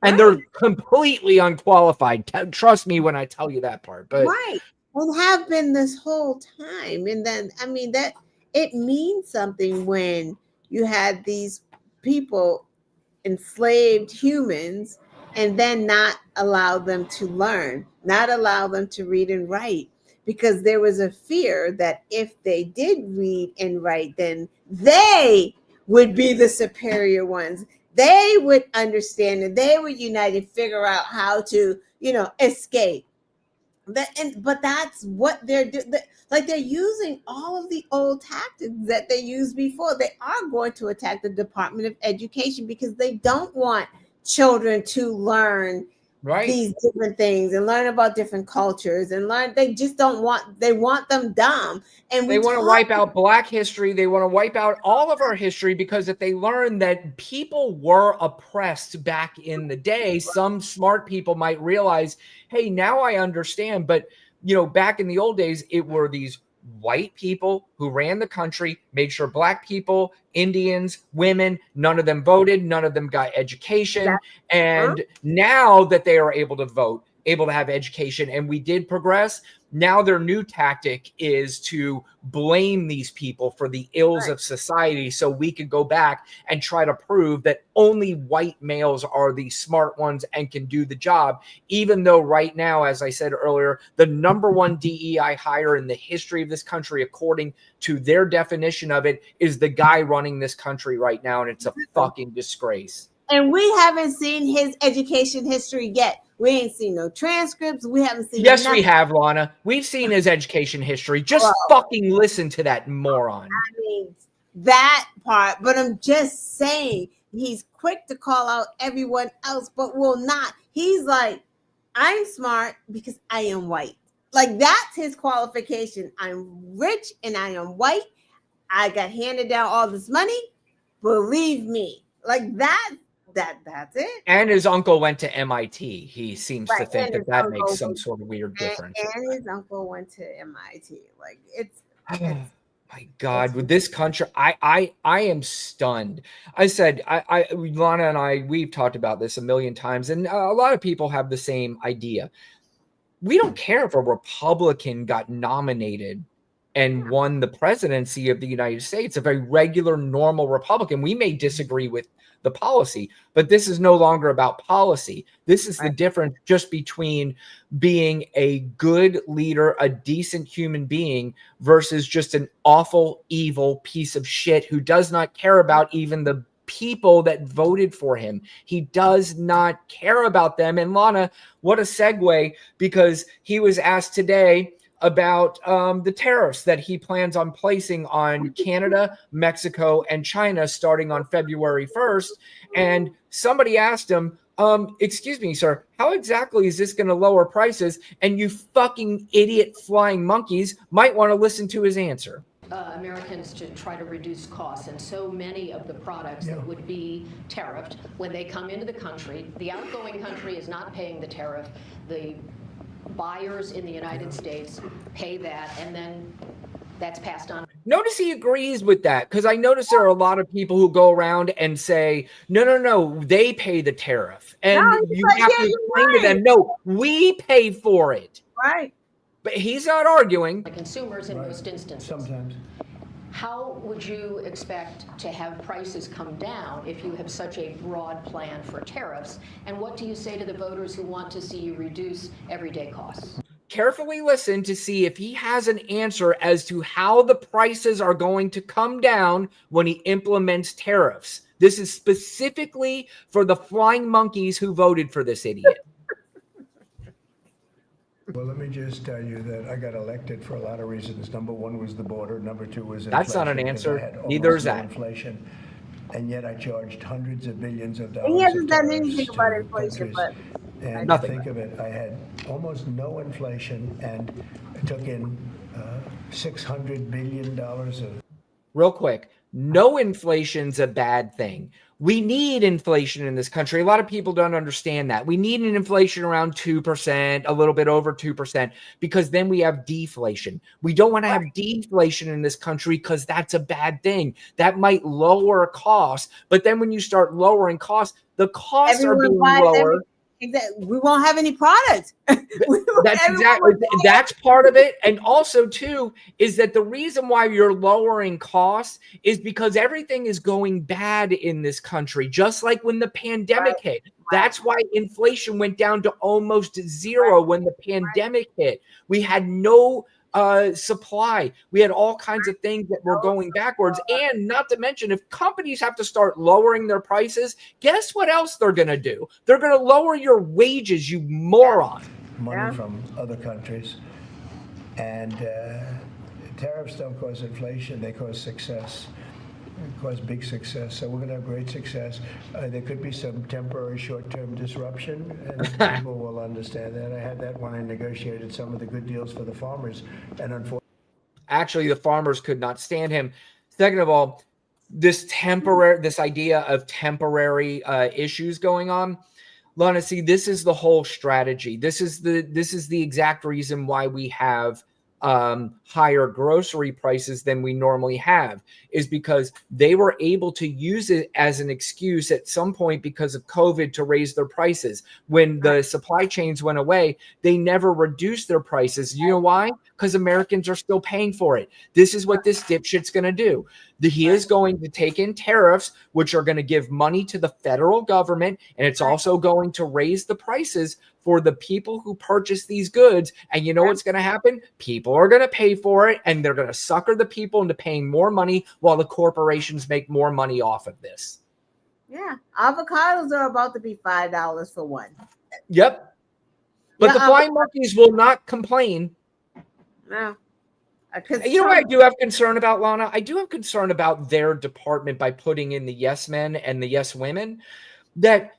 And they're completely unqualified. Trust me when I tell you that part. But right. And have been this whole time. And then, I mean, that it means something when you had these people, enslaved humans, and then not allow them to learn, not allow them to read and write, because there was a fear that if they did read and write, then they would be the superior ones. They would understand and they would unite and figure out how to, escape. But that's what they're doing. Like, they're using all of the old tactics that they used before. They are going to attack the Department of Education because they don't want children to learn these different things and learn about different cultures and learn. They just don't want. They want them dumb. And they want to wipe out Black history. They want to wipe out all of our history, because if they learn that people were oppressed back in the day, some smart people might realize, hey, now I understand. But, back in the old days, it were these white people who ran the country, made sure Black people, Indians, women, none of them voted, none of them got education. And now that they are able to vote, able to have education, and we did progress, now their new tactic is to blame these people for the ills of society, so we could go back and try to prove that only white males are the smart ones and can do the job, even though right now, as I said earlier, the number one DEI hire in the history of this country, according to their definition of it, is the guy running this country right now, and it's a fucking disgrace. And we haven't seen his education history yet. We ain't seen no transcripts. We haven't seen. Yes, we have, Lana. We've seen his education history. Just fucking listen to that moron. I mean, that part. But I'm just saying, he's quick to call out everyone else, but will not. He's like, I'm smart because I am white. Like, that's his qualification. I'm rich and I am white. I got handed down all this money. Believe me. Like, that's it. And his uncle went to MIT. He seems to think that makes some sort of weird difference. And his uncle went to MIT. Like, it's my God, with this country, I am stunned. I said, Lana and we've talked about this a million times, and a lot of people have the same idea. We don't care if a Republican got nominated and won the presidency of the United States, if a regular, normal Republican. We may disagree with the policy, but this is no longer about policy. This is the difference just between being a good leader, a decent human being, versus just an awful, evil piece of shit who does not care about even the people that voted for him. He does not care about them. And Lana, what a segue, because he was asked today about the tariffs that he plans on placing on Canada, Mexico, and China starting on February 1st. And somebody asked him, excuse me, sir, how exactly is this going to lower prices? And you fucking idiot flying monkeys might want to listen to his answer. Americans to try to reduce costs, and so many of the products that would be tariffed when they come into the country, the outgoing country is not paying the tariff. The buyers in the United States pay that, and then that's passed on. Notice he agrees with that, because I notice there are a lot of people who go around and say, no, they pay the tariff. And you have to explain to them, no, we pay for it. Right. But he's not arguing. The consumers in most instances. Sometimes. How would you expect to have prices come down if you have such a broad plan for tariffs? And what do you say to the voters who want to see you reduce everyday costs? Carefully listen to see if he has an answer as to how the prices are going to come down when he implements tariffs. This is specifically for the flying monkeys who voted for this idiot. Well, let me just tell you that I got elected for a lot of reasons. Number one was the border. Number two was inflation. That's not an 'cause I answer. had Neither almost is no that. inflation, and yet I charged hundreds of billions of He dollars hasn't of done tariffs anything about to inflation, countries. but And Nothing. think of it, I had almost no inflation, and I took in $600 billion of. Real quick, no inflation's a bad thing. We need inflation in this country. A lot of people don't understand that. We need an inflation around 2%, a little bit over 2%, because then we have deflation. We don't want to have deflation in this country because that's a bad thing. That might lower costs, but then when you start lowering costs, the costs are being lower. We won't have any products. That's part of it. And also too, is that the reason why you're lowering costs is because everything is going bad in this country, just like when the pandemic hit. That's why inflation went down to almost zero when the pandemic hit. We had no supply. We had all kinds of things that were going backwards. And not to mention, if companies have to start lowering their prices, guess what else they're going to do? They're going to lower your wages, you moron. Money from other countries. And tariffs don't cause inflation, they cause success. Cause big success. So we're going to have great success. There could be some temporary short-term disruption, and people will understand that. I had that when I negotiated some of the good deals for the farmers, and unfortunately, actually, the farmers could not stand him. Second of all, this idea of temporary issues going on. Lana, see, this is the whole strategy. This is the exact reason why we have higher grocery prices than we normally have, is because they were able to use it as an excuse at some point because of COVID to raise their prices. When the supply chains went away, they never reduced their prices. You know why? Because Americans are still paying for it. This is what this dipshit's going to do. He is going to take in tariffs, which are going to give money to the federal government, and it's also going to raise the prices for the people who purchase these goods. And you know what's going to happen? People are going to pay for it, and they're going to sucker the people into paying more money while the corporations make more money off of this. Yeah. Avocados are about to be $5 for one. Yep. But the flying monkeys will not complain. No. You know what I do have concern about, Lana? I do have concern about their department by putting in the yes men and the yes women. That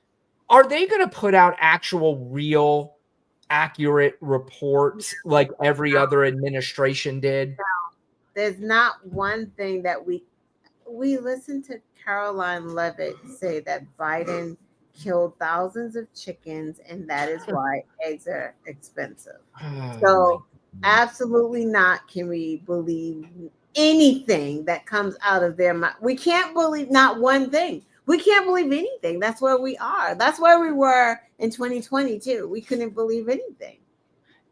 are they going to put out actual, real, accurate reports like every other administration did? No. There's not one thing that we listened to Caroline Levitt say that Biden killed thousands of chickens, and that is why eggs are expensive. So absolutely not can we believe anything that comes out of their mouth. We can't believe not one thing. We can't believe anything. That's where we are. That's where we were in 2022. We couldn't believe anything.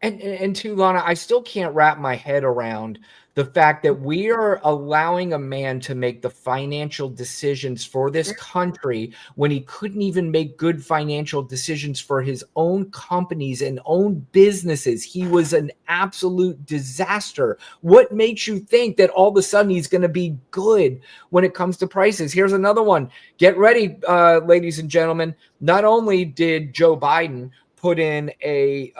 And to Lana, I still can't wrap my head around the fact that we are allowing a man to make the financial decisions for this country when he couldn't even make good financial decisions for his own companies and own businesses. He was an absolute disaster. What makes you think that all of a sudden he's going to be good when it comes to prices? Here's another one. Get ready, ladies and gentlemen. Not only did Joe Biden put in a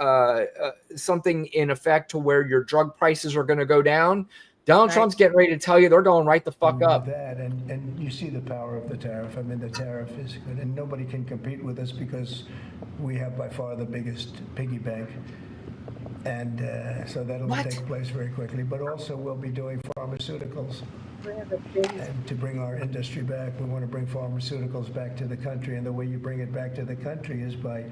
something in effect to where your drug prices are going to go down, Donald Trump's getting ready to tell you they're going right the fuck up. That and you see the power of the tariff. I mean, the tariff is good, and nobody can compete with us because we have by far the biggest piggy bank, and so that'll take place very quickly. But also, we'll be doing pharmaceuticals. And to bring our industry back, we want to bring pharmaceuticals back to the country, and the way you bring it back to the country is by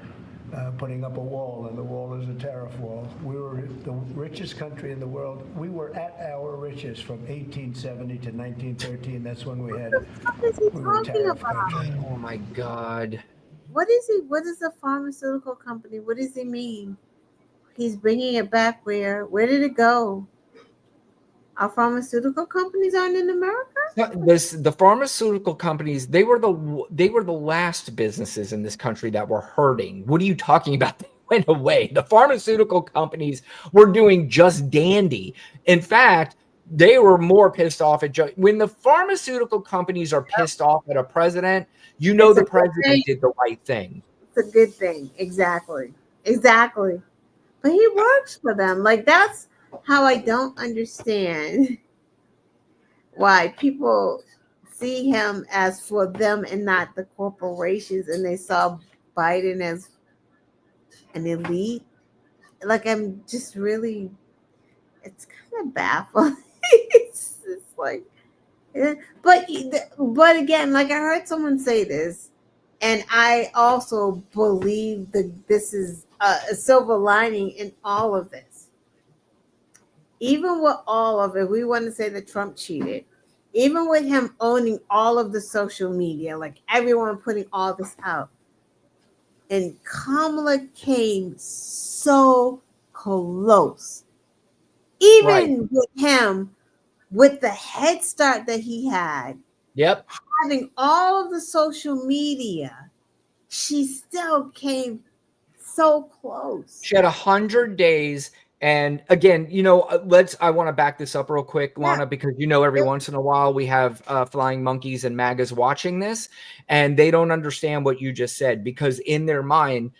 putting up a wall, and the wall is a tariff wall. We were the richest country in the world. We were at our richest from 1870 to 1913. That's when we had. We were a tariff country. Oh my God! What is he? What is a pharmaceutical company? What does he mean? He's bringing it back where? Where did it go? Our pharmaceutical companies aren't in America? The pharmaceutical companies, they were the last businesses in this country that were hurting. What are you talking about? They went away. The pharmaceutical companies were doing just dandy. In fact, they were more pissed off at Joe. When the pharmaceutical companies are pissed off at a president, you know the president did the right thing. It's a good thing. Exactly. But he works for them. Like, that's how I don't understand why people see him as for them and not the corporations, and they saw Biden as an elite. Like, I'm just really, it's kind of baffling. It's like, but again, like I heard someone say this, and I also believe that this is a silver lining in all of this. Even with all of it, we want to say that Trump cheated. Even with him owning all of the social media, like everyone putting all this out, and Kamala came so close. Even with him, with the head start that he had, having all of the social media, she still came so close. She had 100 days. And again, you know, I want to back this up real quick, Lana, because, you know, every once in a while we have flying monkeys and MAGAs watching this, and they don't understand what you just said, because in their mind,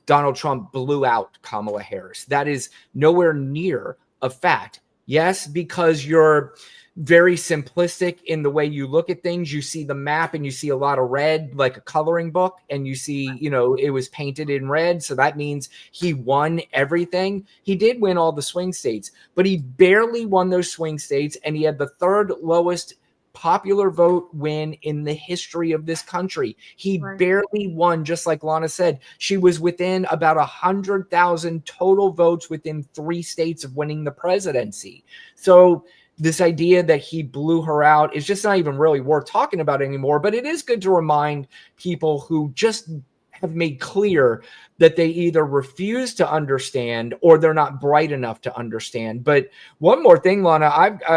Donald Trump blew out Kamala Harris. That is nowhere near a fact. Yes, because you're very simplistic in the way you look at things. You see the map and you see a lot of red, like a coloring book, and you see, you know, it was painted in red. So that means he won everything. He did win all the swing states, but he barely won those swing states. And he had the third lowest popular vote win in the history of this country. He barely won, just like Lana said. She was within about 100,000 total votes within 3 states of winning the presidency. So this idea that he blew her out is just not even really worth talking about anymore. But it is good to remind people who just have made clear that they either refuse to understand or they're not bright enough to understand. But one more thing, Lana,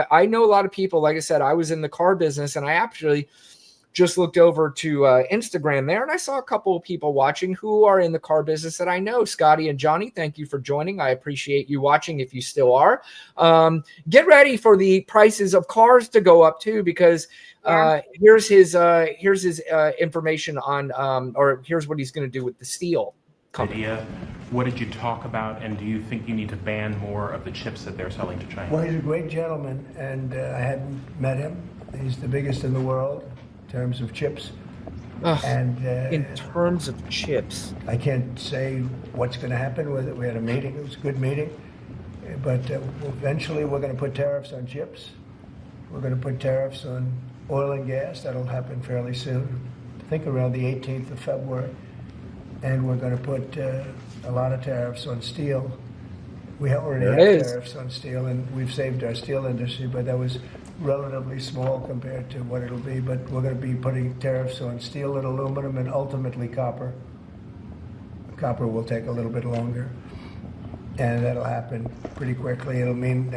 I know a lot of people, like I said, I was in the car business, and I actually just looked over to Instagram there, and I saw a couple of people watching who are in the car business that I know. Scotty and Johnny, thank you for joining. I appreciate you watching if you still are. Get ready for the prices of cars to go up too, because here's his information on, or here's what he's going to do with the steel company. What did you talk about, and do you think you need to ban more of the chips that they're selling to China? Well, he's a great gentleman, and I hadn't met him. He's the biggest in the world in terms of chips. And in terms of chips, I can't say what's going to happen with it. We had a meeting. It was a good meeting. But eventually we're going to put tariffs on chips. We're going to put tariffs on oil and gas. That'll happen fairly soon. I think around the 18th of February. And we're going to put a lot of tariffs on steel. We already have tariffs on steel, and we've saved our steel industry, but that was relatively small compared to what it'll be. But we're going to be putting tariffs on steel and aluminum and ultimately copper. Copper will take a little bit longer, and that'll happen pretty quickly. It'll mean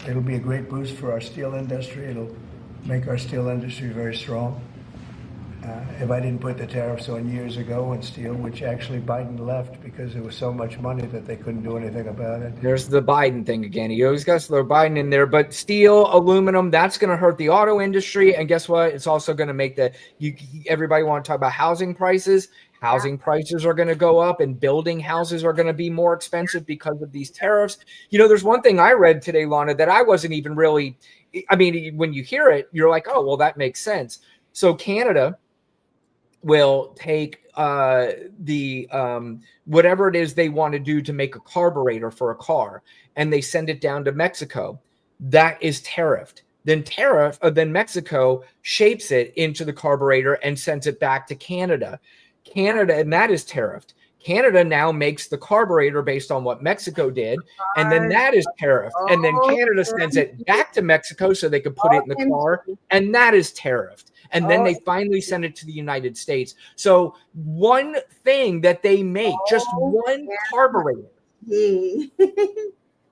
it'll be a great boost for our steel industry. It'll make our steel industry very strong. If I didn't put the tariffs on years ago on steel, which actually Biden left because there was so much money that they couldn't do anything about it. There's the Biden thing again. He always got to throw Biden in there. But steel, aluminum, that's going to hurt the auto industry. And guess what? It's also going to make everybody want to talk about housing prices. Housing prices are going to go up, and building houses are going to be more expensive because of these tariffs. You know, there's one thing I read today, Lana, that I wasn't even really, I mean, when you hear it, you're like, oh, well, that makes sense. So Canada will take whatever it is they want to do to make a carburetor for a car, and they send it down to Mexico. That is tariffed. Then Mexico shapes it into the carburetor and sends it back to Canada. And that is tariffed. Canada now makes the carburetor based on what Mexico did, and then that is tariffed. And then Canada sends it back to Mexico so they can put it in the car, and that is tariffed. And then they finally send it to the United States. So one thing that they make, just one carburetor, could be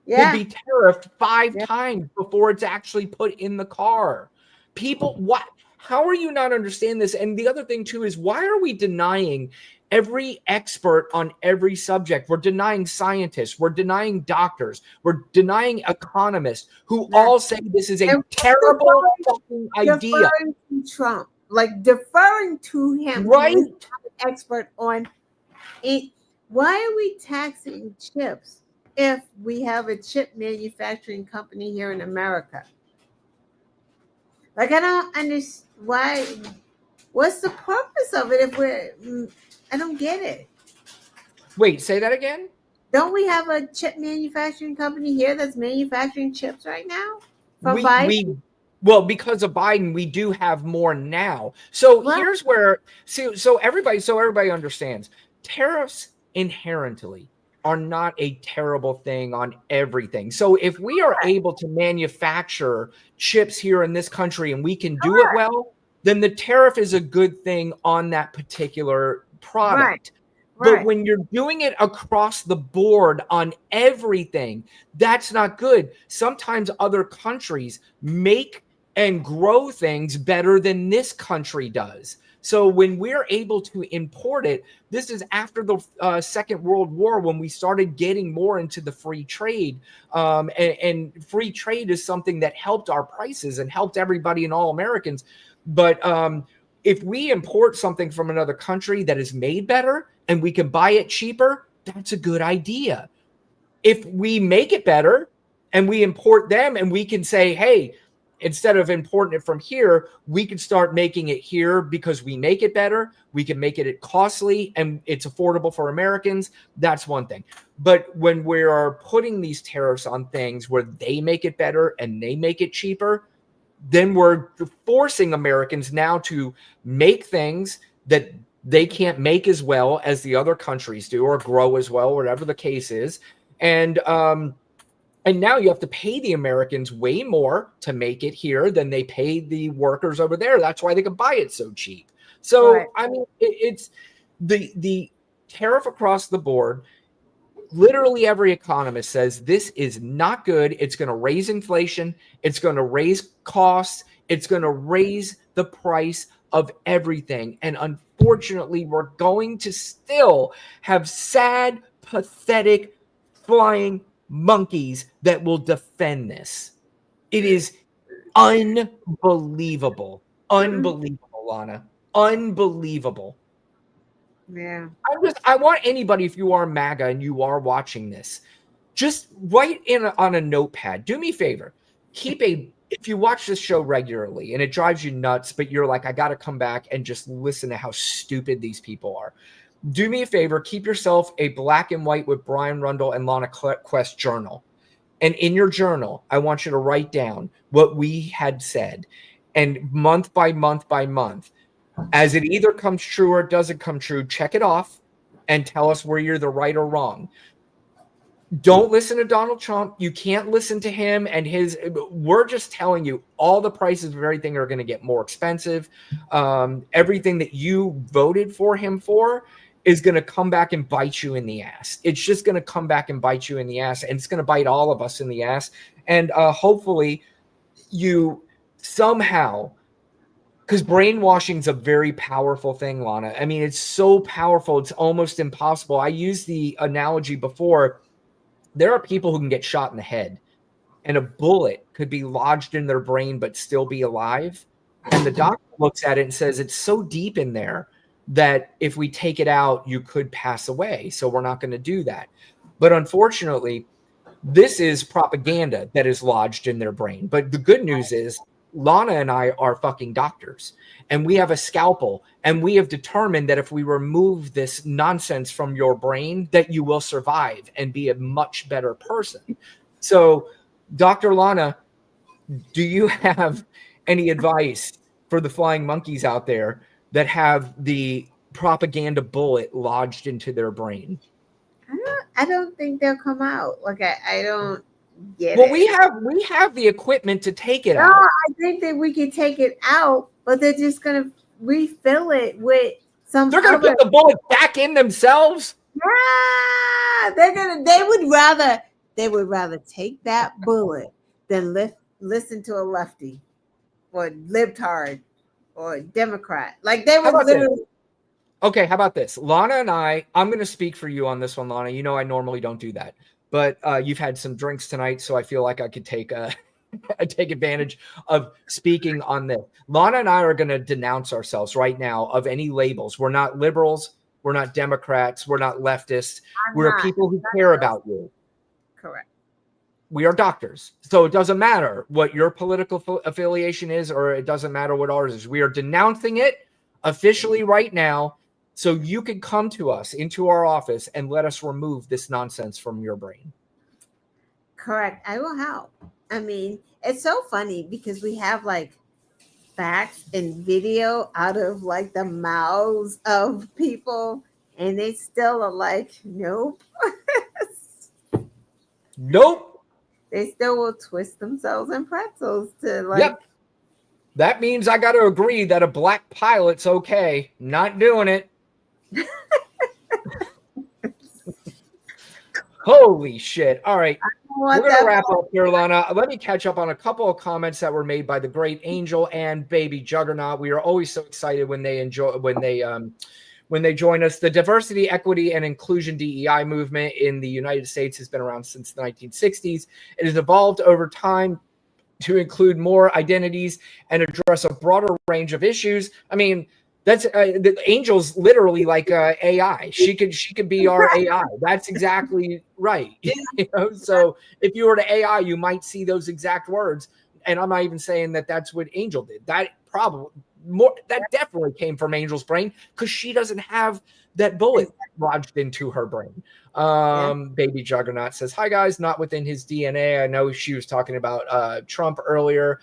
tariffed 5 times before it's actually put in the car. People, what? How are you not understand this? And the other thing too is, why are we denying every expert on every subject? We're denying scientists. We're denying doctors. We're denying economists who all say this is a terrible fucking idea. Deferring to Trump, like deferring to him, right? Expert on it. Why are we taxing chips if we have a chip manufacturing company here in America? Like, I don't understand why. What's the purpose of it if I don't get it. Wait, say that again? Don't we have a chip manufacturing company here that's manufacturing chips right now? Well, because of Biden, we do have more now. So here's where, so everybody understands, tariffs inherently are not a terrible thing on everything. So if we are able to manufacture chips here in this country and we can do it well, then the tariff is a good thing on that particular product. But when you're doing it across the board on everything, that's not good. Sometimes other countries make and grow things better than this country does. So when we're able to import it, this is after the Second World War when we started getting more into the free trade. And free trade is something that helped our prices and helped everybody and all Americans. But if we import something from another country that is made better and we can buy it cheaper, that's a good idea. If we make it better and we import them and we can say, hey, instead of importing it from here, we can start making it here because we make it better. We can make it costly and it's affordable for Americans. That's one thing. But when we are putting these tariffs on things where they make it better and they make it cheaper, then we're forcing Americans now to make things that they can't make as well as the other countries do or grow as well, whatever the case is. And now you have to pay the Americans way more to make it here than they pay the workers over there. That's why they can buy it so cheap. So, I mean, it's the tariff across the board. Literally every economist says this is not good. It's going to raise inflation. It's going to raise costs. It's going to raise the price of everything. And unfortunately, we're going to still have sad, pathetic, flying monkeys that will defend this. It is unbelievable. Unbelievable, Lana. Unbelievable. Yeah. I want anybody, if you are MAGA and you are watching this, just write on a notepad. Do me a favor. If you watch this show regularly and it drives you nuts, but you're like, I got to come back and just listen to how stupid these people are. Do me a favor. Keep yourself a black and white with Brian Rundle and Lana Quest journal. And in your journal, I want you to write down what we had said. And month by month by month, as it either comes true or it doesn't come true, check it off and tell us where you're the right or wrong. Don't listen to Donald Trump. You can't listen to him and we're just telling you all the prices of everything are going to get more expensive. Everything that you voted for him for is going to come back and bite you in the ass. It's just going to come back and bite you in the ass, and it's going to bite all of us in the ass. And hopefully you somehow, because brainwashing is a very powerful thing, Lana. I mean, it's so powerful, it's almost impossible. I used the analogy before. There are people who can get shot in the head, and a bullet could be lodged in their brain but still be alive. And the doctor looks at it and says, it's so deep in there that if we take it out, you could pass away. So we're not going to do that. But unfortunately, this is propaganda that is lodged in their brain. But the good news is Lana and I are fucking doctors, and we have a scalpel, and we have determined that if we remove this nonsense from your brain, that you will survive and be a much better person. So, Dr. Lana, do you have any advice for the flying monkeys out there that have the propaganda bullet lodged into their brain? I don't think they'll come out. Like, I don't get well, it. we have the equipment to take it no, out. I think that we can take it out, but they're just gonna refill it with some. They're gonna put the bullet back in themselves. Yeah, they would rather take that bullet than listen to a lefty or libtard or Democrat. Like they would literally. Okay, how about this? Lana and I'm going to speak for you on this one, Lana. You know I normally don't do that, but you've had some drinks tonight, so I feel like I could take advantage of speaking on this. Lana and I are going to denounce ourselves right now of any labels. We're not liberals. We're not Democrats. We're not leftists. We're people who care about you. Correct. We are doctors. So it doesn't matter what your political affiliation is, or it doesn't matter what ours is. We are denouncing it officially right now. So you can come to us into our office and let us remove this nonsense from your brain. Correct. I will help. I mean, it's so funny because we have like facts and video out of like the mouths of people, and they still are like, nope. Nope. They still will twist themselves in pretzels to like. Yep. That means I got to agree that a black pilot's okay. Not doing it. Holy shit. All right. We're going to wrap up here, Lana. Let me catch up on a couple of comments that were made by the great Angel and Baby Juggernaut. We are always so excited when they join us. The diversity, equity, and inclusion DEI movement in the United States has been around since the 1960s. It has evolved over time to include more identities and address a broader range of issues. I mean, that's the Angel's literally like AI. She could be our AI. That's exactly right. You know, so if you were to AI, you might see those exact words. And I'm not even saying that that's what Angel did. That definitely came from Angel's brain because she doesn't have that bullet lodged into her brain. Baby Juggernaut says, hi guys, not within his DNA. I know she was talking about Trump earlier.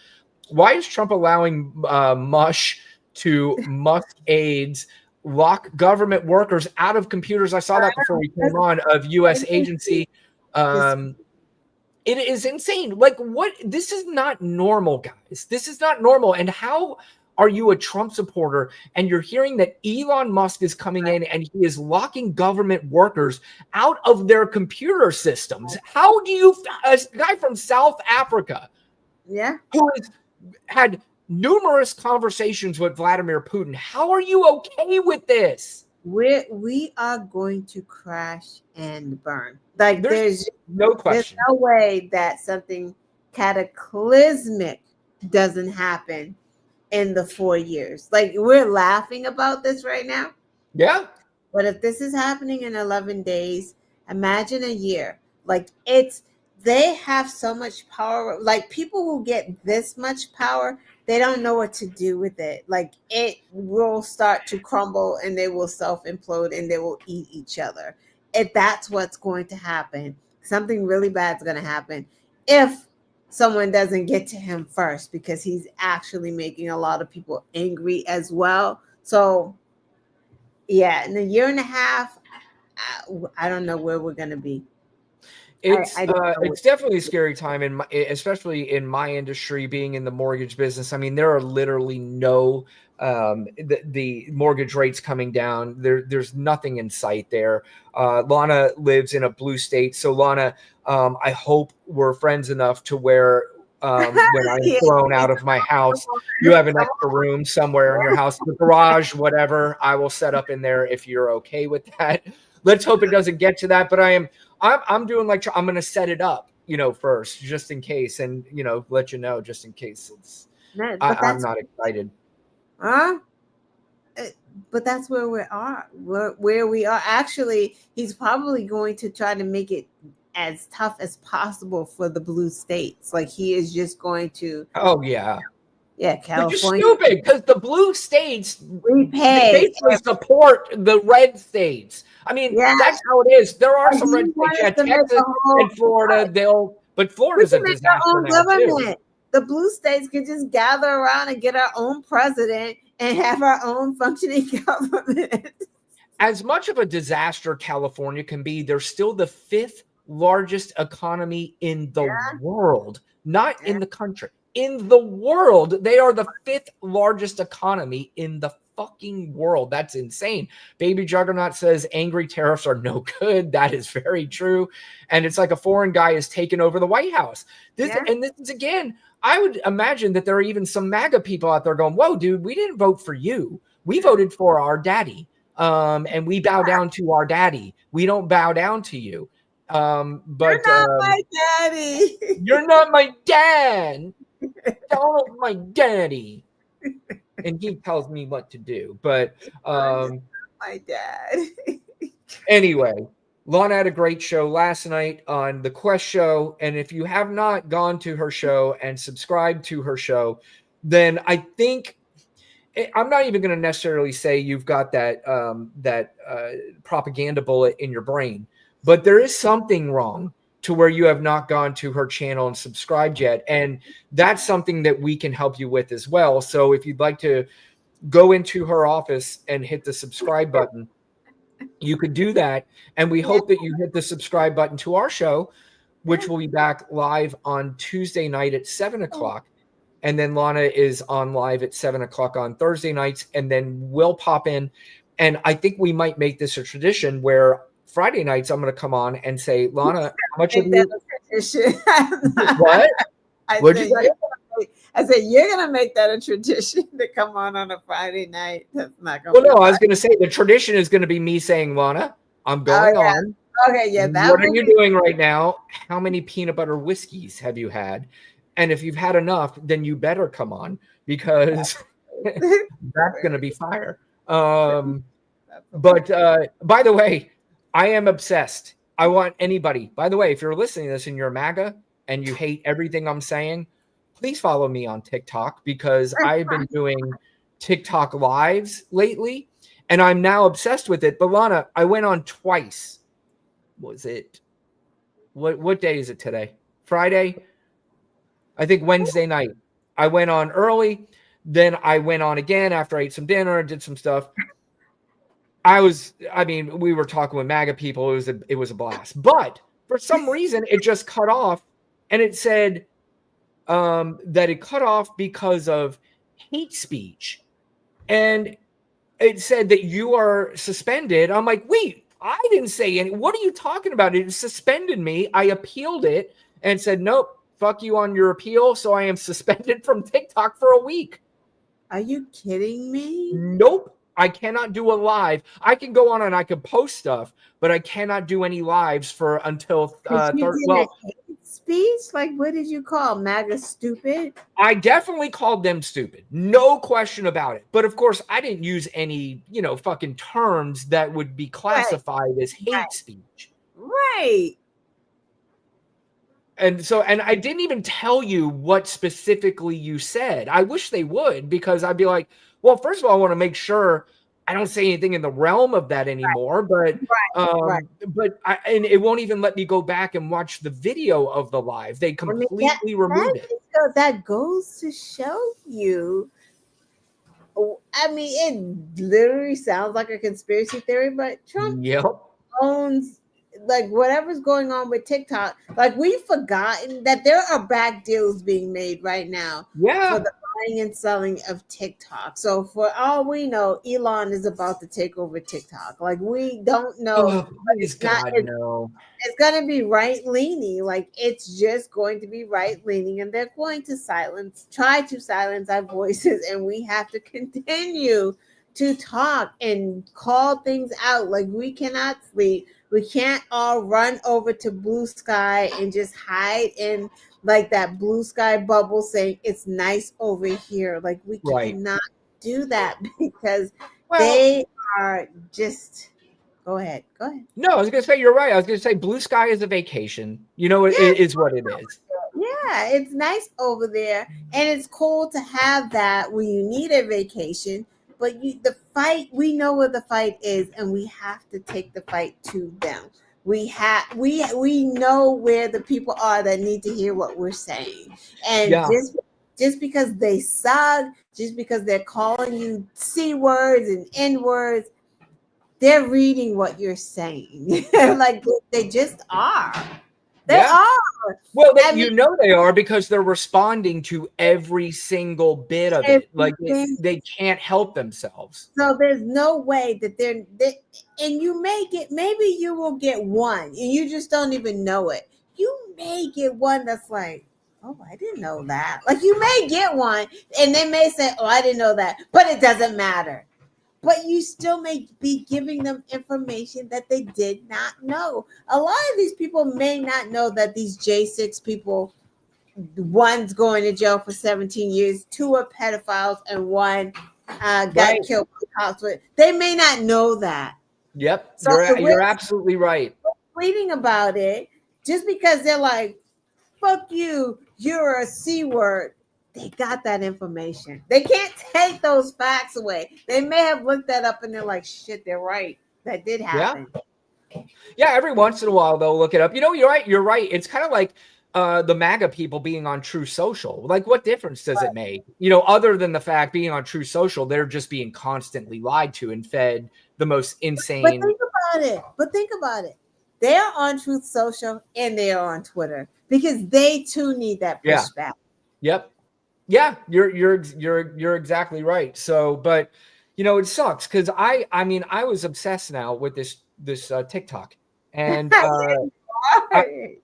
Why is Trump allowing mush to Musk aides lock government workers out of computers? I saw that before we came on, of U.S. agency. It is insane. Like, what? This is not normal, guys. This is not normal. And how are you a Trump supporter and you're hearing that Elon Musk is coming in and he is locking government workers out of their computer systems? How do you, a guy from South Africa, who has had numerous conversations with Vladimir Putin, how are you okay with this? We are going to crash and burn. Like there's no question. There's no way that something cataclysmic doesn't happen in the 4 years. Like, we're laughing about this right now. Yeah. But if this is happening in 11 days, imagine a year. Like, they have so much power. Like, people who get this much power, they don't know what to do with it. Like, it will start to crumble and they will self-implode and they will eat each other. If that's what's going to happen, something really bad is going to happen if someone doesn't get to him first, because he's actually making a lot of people angry as well. So, yeah, in a year and a half, I don't know where we're going to be. It's definitely a scary time, especially in my industry, being in the mortgage business. I mean, there are literally no the mortgage rates coming down. There's nothing in sight there. Lana lives in a blue state, so Lana, I hope we're friends enough to where when I'm thrown out of my house, you have an extra room somewhere in your house, the garage, whatever. I will set up in there if you're okay with that. Let's hope it doesn't get to that, but I'm doing like, I'm going to set it up, first, just in case, and, let you know, just in case I'm not excited. But that's where we are. Where we are. Actually, he's probably going to try to make it as tough as possible for the blue states. Like, he is just going to. Oh, yeah. Yeah, California. Which is stupid, because the blue states basically support the red states. I mean, that's how it is. There are some red states, Texas and Florida. But Florida's a disaster now, too. The blue states could just gather around and get our own president and have our own functioning government. As much of a disaster California can be, they're still the 5th largest economy in the world, not in the country. In the world, they are the 5th largest economy in the fucking world. That's insane. Baby Juggernaut says angry tariffs are no good. That is very true. And it's like a foreign guy has taken over the White House. And this is, again, I would imagine that there are even some MAGA people out there going, whoa, dude, we didn't vote for you. We voted for our daddy. And we bow down to our daddy. We don't bow down to you. But you're not my daddy. You're not my dad. Donald's my daddy. And he tells me what to do. But my dad. Anyway, Lana had a great show last night on the Quest show. And if you have not gone to her show and subscribed to her show, then I think I'm not even going to necessarily say you've got that propaganda bullet in your brain, but there is something wrong to where you have not gone to her channel and subscribed yet. And that's something that we can help you with as well. So if you'd like to go into her office and hit the subscribe button, you could do that. And we hope that you hit the subscribe button to our show, which will be back live on Tuesday night at 7 o'clock. And then Lana is on live at 7 o'clock on Thursday nights. And then we'll pop in. And I think we might make this a tradition where Friday nights I'm going to come on and say, Lana, how much of you? What? I said, you're going to make that a tradition to come on a Friday night. That's not going to Well, no, I was going to say the tradition is going to be me saying, Lana, I'm going on. Okay, yeah. What are you doing right now? How many peanut butter whiskeys have you had? And if you've had enough, then you better come on because that's going to be fire. But by the way, I am obsessed. I want anybody, by the way, if you're listening to this and you're MAGA and you hate everything I'm saying, please follow me on TikTok because I've been doing TikTok lives lately and I'm now obsessed with it. But Lana, I went on twice. Was it? What day is it today? Friday? I think Wednesday night. I went on early. Then I went on again after I ate some dinner and did some stuff. We were talking with MAGA people. It was a blast. But for some reason, it just cut off. And it said that it cut off because of hate speech. And it said that you are suspended. I'm like, wait, I didn't say any. What are you talking about? It suspended me. I appealed it and said, nope, fuck you on your appeal. So I am suspended from TikTok for a week. Are you kidding me? Nope. I cannot do a live. I can go on and I can post stuff, but I cannot do any lives until hate speech. Like, what did you call MAGA stupid? I definitely called them stupid, no question about it. But of course, I didn't use any fucking terms that would be classified as hate speech. Right. And I didn't even tell you what specifically you said. I wish they would, because I'd be like, well, first of all, I want to make sure I don't say anything in the realm of that anymore. But and it won't even let me go back and watch the video of the live. They completely removed it. So that goes to show you. I mean, it literally sounds like a conspiracy theory, but Trump owns like whatever's going on with TikTok. Like, we've forgotten that there are back deals being made right now. For the buying and selling of TikTok. So for all we know, Elon is about to take over TikTok. Like, we don't know. It's going to be right leaning. Like, it's just going to be right leaning, and they're going to try to silence our voices, and we have to continue to talk and call things out. Like, we cannot sleep. We can't all run over to Blue Sky and just hide in like that Blue Sky bubble saying it's nice over here. Like, we cannot do that because they are just. Go ahead. No, I was going to say, you're right. I was going to say Blue Sky is a vacation. It is what it is. Yeah, it's nice over there. And it's cool to have that when you need a vacation. But we know where the fight is, and we have to take the fight to them. We know where the people are that need to hear what we're saying. And just because they suck, just because they're calling you C words and N words, they're reading what you're saying. Like, they just are. They are. Well, they are, because they're responding to every single bit of it. Like, they can't help themselves. So there's no way that and you maybe you will get one, and you just don't even know it. You may get one that's like, oh, I didn't know that. Like, you may get one, and they may say, oh, I didn't know that, but it doesn't matter. But you still may be giving them information that they did not know. A lot of these people may not know that these J6 people, one's going to jail for 17 years, two are pedophiles, and one got killed by cops. They may not know that. Yep, so you're absolutely right. tweeting about it just because they're like, fuck you, you're a C word. They got that information. They can't take those facts away. They may have looked that up and they're like, shit, they're right. That did happen. Yeah, every once in a while they'll look it up. You're right. You're right. It's kind of like the MAGA people being on True Social. Like, what difference does it make? Other than the fact being on True Social, they're just being constantly lied to and fed the most insane. But think about it. They're on Truth Social and they're on Twitter because they too need that pushback. Yep. Yeah, you're exactly right. So, but it sucks because I was obsessed now with this TikTok, and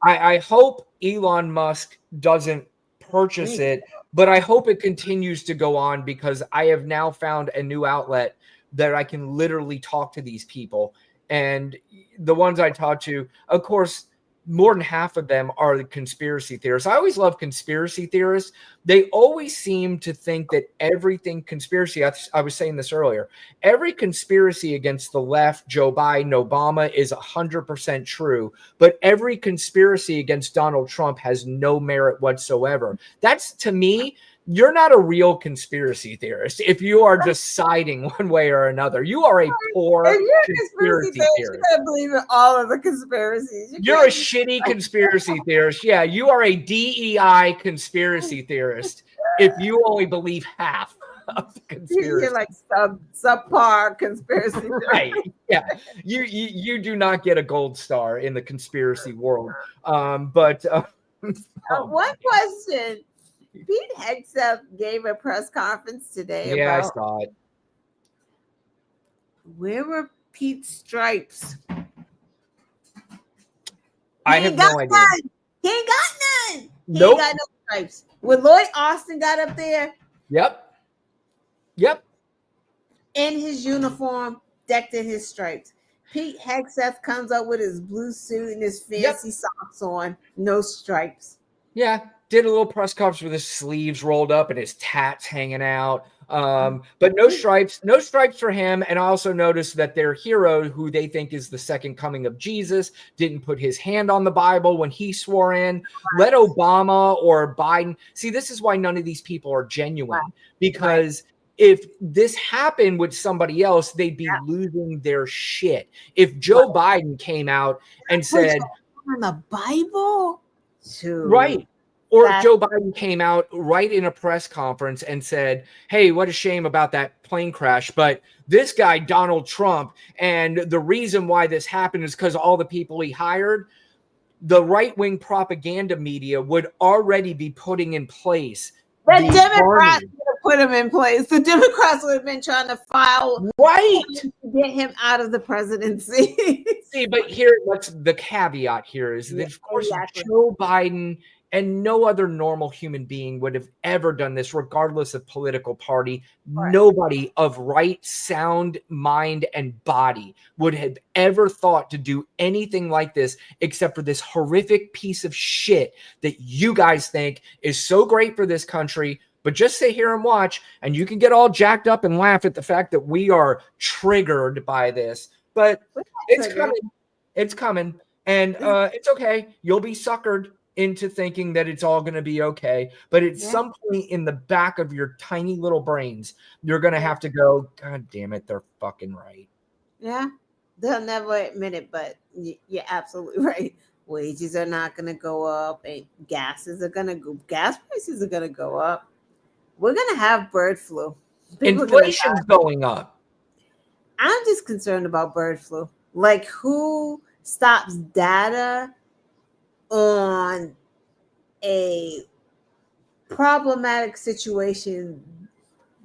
I hope Elon Musk doesn't purchase it, but I hope it continues to go on because I have now found a new outlet that I can literally talk to these people, and the ones I talk to, of course, more than half of them are the conspiracy theorists. I always love conspiracy theorists. They always seem to think that everything conspiracy, I was saying this earlier, every conspiracy against the left, Joe Biden, Obama is 100% true, but every conspiracy against Donald Trump has no merit whatsoever. That's, to me, you're not a real conspiracy theorist if you are just siding one way or another. You are a poor conspiracy theorist. You gotta believe in all of the conspiracies. You're a shitty conspiracy theorist. Yeah, you are a DEI conspiracy theorist if you only believe half of the conspiracy. You're like subpar conspiracy theorist. Right. Yeah. You do not get a gold star in the conspiracy world. One question. Pete Hegseth gave a press conference today. Yeah, I saw it. Where were Pete's stripes? I have no idea. He ain't got none. He Nope. ain't got no stripes. When Lloyd Austin got up there, Yep. in his uniform, decked in his stripes. Pete Hegseth comes up with his blue suit and his fancy socks on, no stripes. Yeah. Did a little press conference with his sleeves rolled up and his tats hanging out. But no stripes for him. And I also noticed that their hero, who they think is the second coming of Jesus, didn't put his hand on the Bible when he swore in. Let Obama or Biden. See, this is why none of these people are genuine, because if this happened with somebody else, they'd be losing their shit. If Joe Biden came out and said, on the Bible? Right. Or if Joe Biden came out right in a press conference and said, hey, what a shame about that plane crash. But this guy, Donald Trump, and the reason why this happened is because all the people he hired, the right-wing propaganda media would already be putting in place. The Democrats would have put him in place. The Democrats would have been trying to file to get him out of the presidency. See, but here, what's the caveat here is that, of course, Joe Biden and no other normal human being would have ever done this, regardless of political party. Right. Nobody of right, sound mind and body would have ever thought to do anything like this, except for this horrific piece of shit that you guys think is so great for this country. But just sit here and watch, and you can get all jacked up and laugh at the fact that we are triggered by this. But it's coming. It's coming. And it's okay. You'll be suckered into thinking that it's all going to be okay. But at some point in the back of your tiny little brains, you're going to have to go, God damn it, they're fucking right. Yeah. They'll never admit it, but you're absolutely right. Wages are not going to go up, and gas prices are going to go up. We're going to have bird flu. Inflation's going up. I'm just concerned about bird flu. Like, who stops data on a problematic situation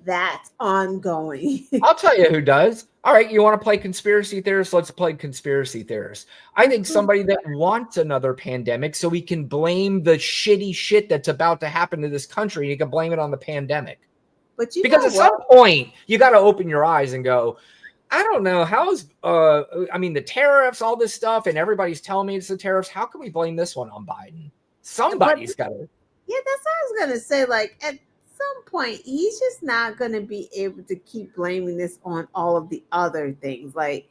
that's ongoing? I'll tell you who does. All right, you want to play conspiracy theorist? Let's play conspiracy theorist. I think somebody that wants another pandemic so we can blame the shitty shit that's about to happen to this country. You can blame it on the pandemic. But because at some point, you got to open your eyes and go, I don't know, how's, the tariffs, all this stuff, and everybody's telling me it's the tariffs. How can we blame this one on Biden? Somebody's got to. Yeah, that's what I was going to say. Like, at some point, he's just not going to be able to keep blaming this on all of the other things. Like,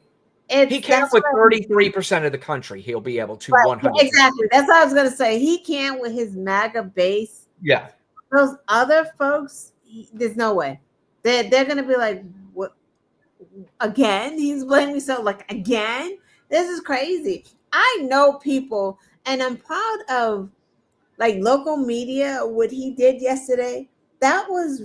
He can't with 33% of the country. He'll be able to 100%. Exactly. That's what I was going to say. He can't with his MAGA base. Yeah. Those other folks, there's no way. They're going to be like, what? Again? He's blaming so like, again? This is crazy. I know people, and I'm proud of like local media, what he did yesterday. That was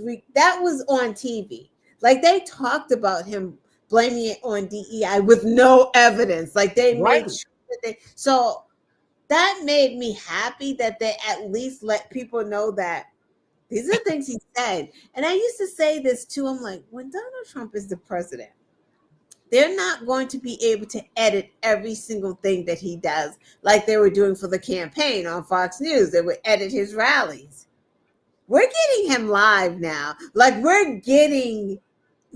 on TV. Like they talked about him blaming it on DEI with no evidence. Like they made sure so that made me happy that they at least let people know that these are things he said. And I used to say this too. I'm like, when Donald Trump is the president, they're not going to be able to edit every single thing that he does, like they were doing for the campaign on Fox News. They would edit his rallies. We're getting him live now. Like we're getting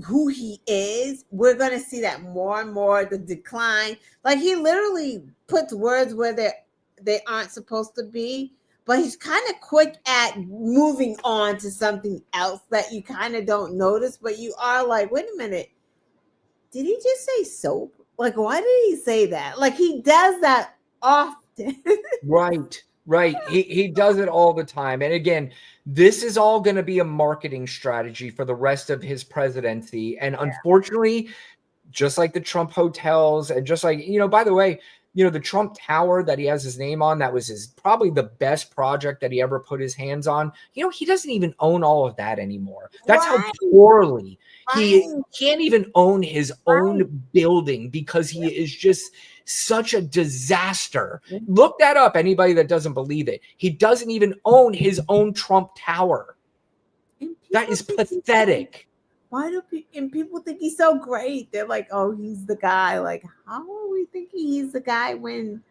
who he is. We're going to see that more and more, the decline. Like he literally puts words where they aren't supposed to be, but he's kind of quick at moving on to something else that you kind of don't notice, but you are like, wait a minute. Did he just say soap? Like, why did he say that? Like, he does that often. Right. He does it all the time. And again, this is all going to be a marketing strategy for the rest of his presidency. And unfortunately, just like the Trump hotels and just like, by the way, the Trump Tower that he has his name on, that was probably the best project that he ever put his hands on. He doesn't even own all of that anymore. That's how poorly he can't even own his own building because he is just such a disaster. Look that up, anybody that doesn't believe it. He doesn't even own his own Trump Tower. That is pathetic. Why do people think he's so great? They're like, oh, he's the guy. Like, how are we thinking he's the guy when?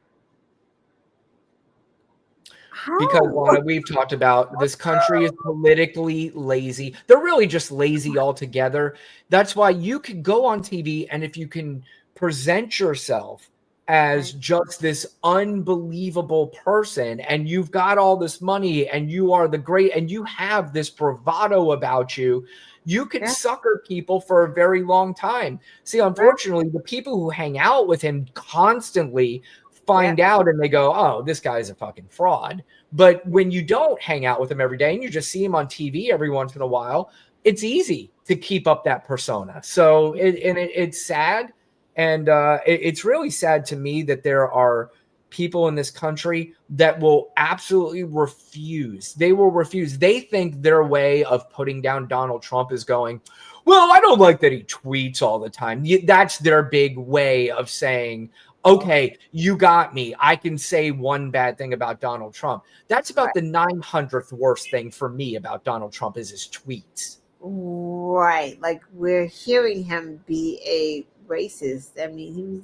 Because Lana, we've talked about this country is politically lazy. They're really just lazy altogether. That's why you can go on TV, and if you can present yourself as just this unbelievable person, and you've got all this money, and you are the great, and you have this bravado about you, you can sucker people for a very long time. See, unfortunately, the people who hang out with him constantly find out and they go, oh, this guy's a fucking fraud. But when you don't hang out with him every day and you just see him on TV every once in a while, it's easy to keep up that persona. So it's sad. And it's really sad to me that there are people in this country that will absolutely refuse. They will refuse. They think their way of putting down Donald Trump is going, well, I don't like that he tweets all the time. That's their big way of saying, okay, you got me. I can say one bad thing about Donald Trump. That's about the 900th worst thing for me about Donald Trump is his tweets. Right. Like we're hearing him be a racist. I mean, he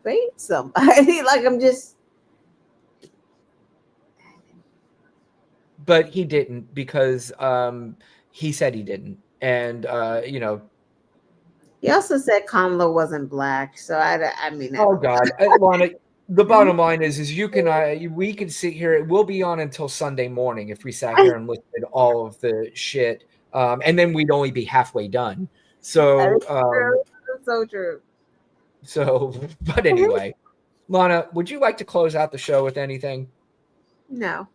raped somebody. Like I'm just. But he didn't because he said he didn't. And, He also said Kamala wasn't black. So, I mean. Oh, God. Lana, the bottom line is we can sit here. It will be on until Sunday morning if we sat here and listed all of the shit. And then we'd only be halfway done. So, so true. So, but anyway, Lana, would you like to close out the show with anything? No.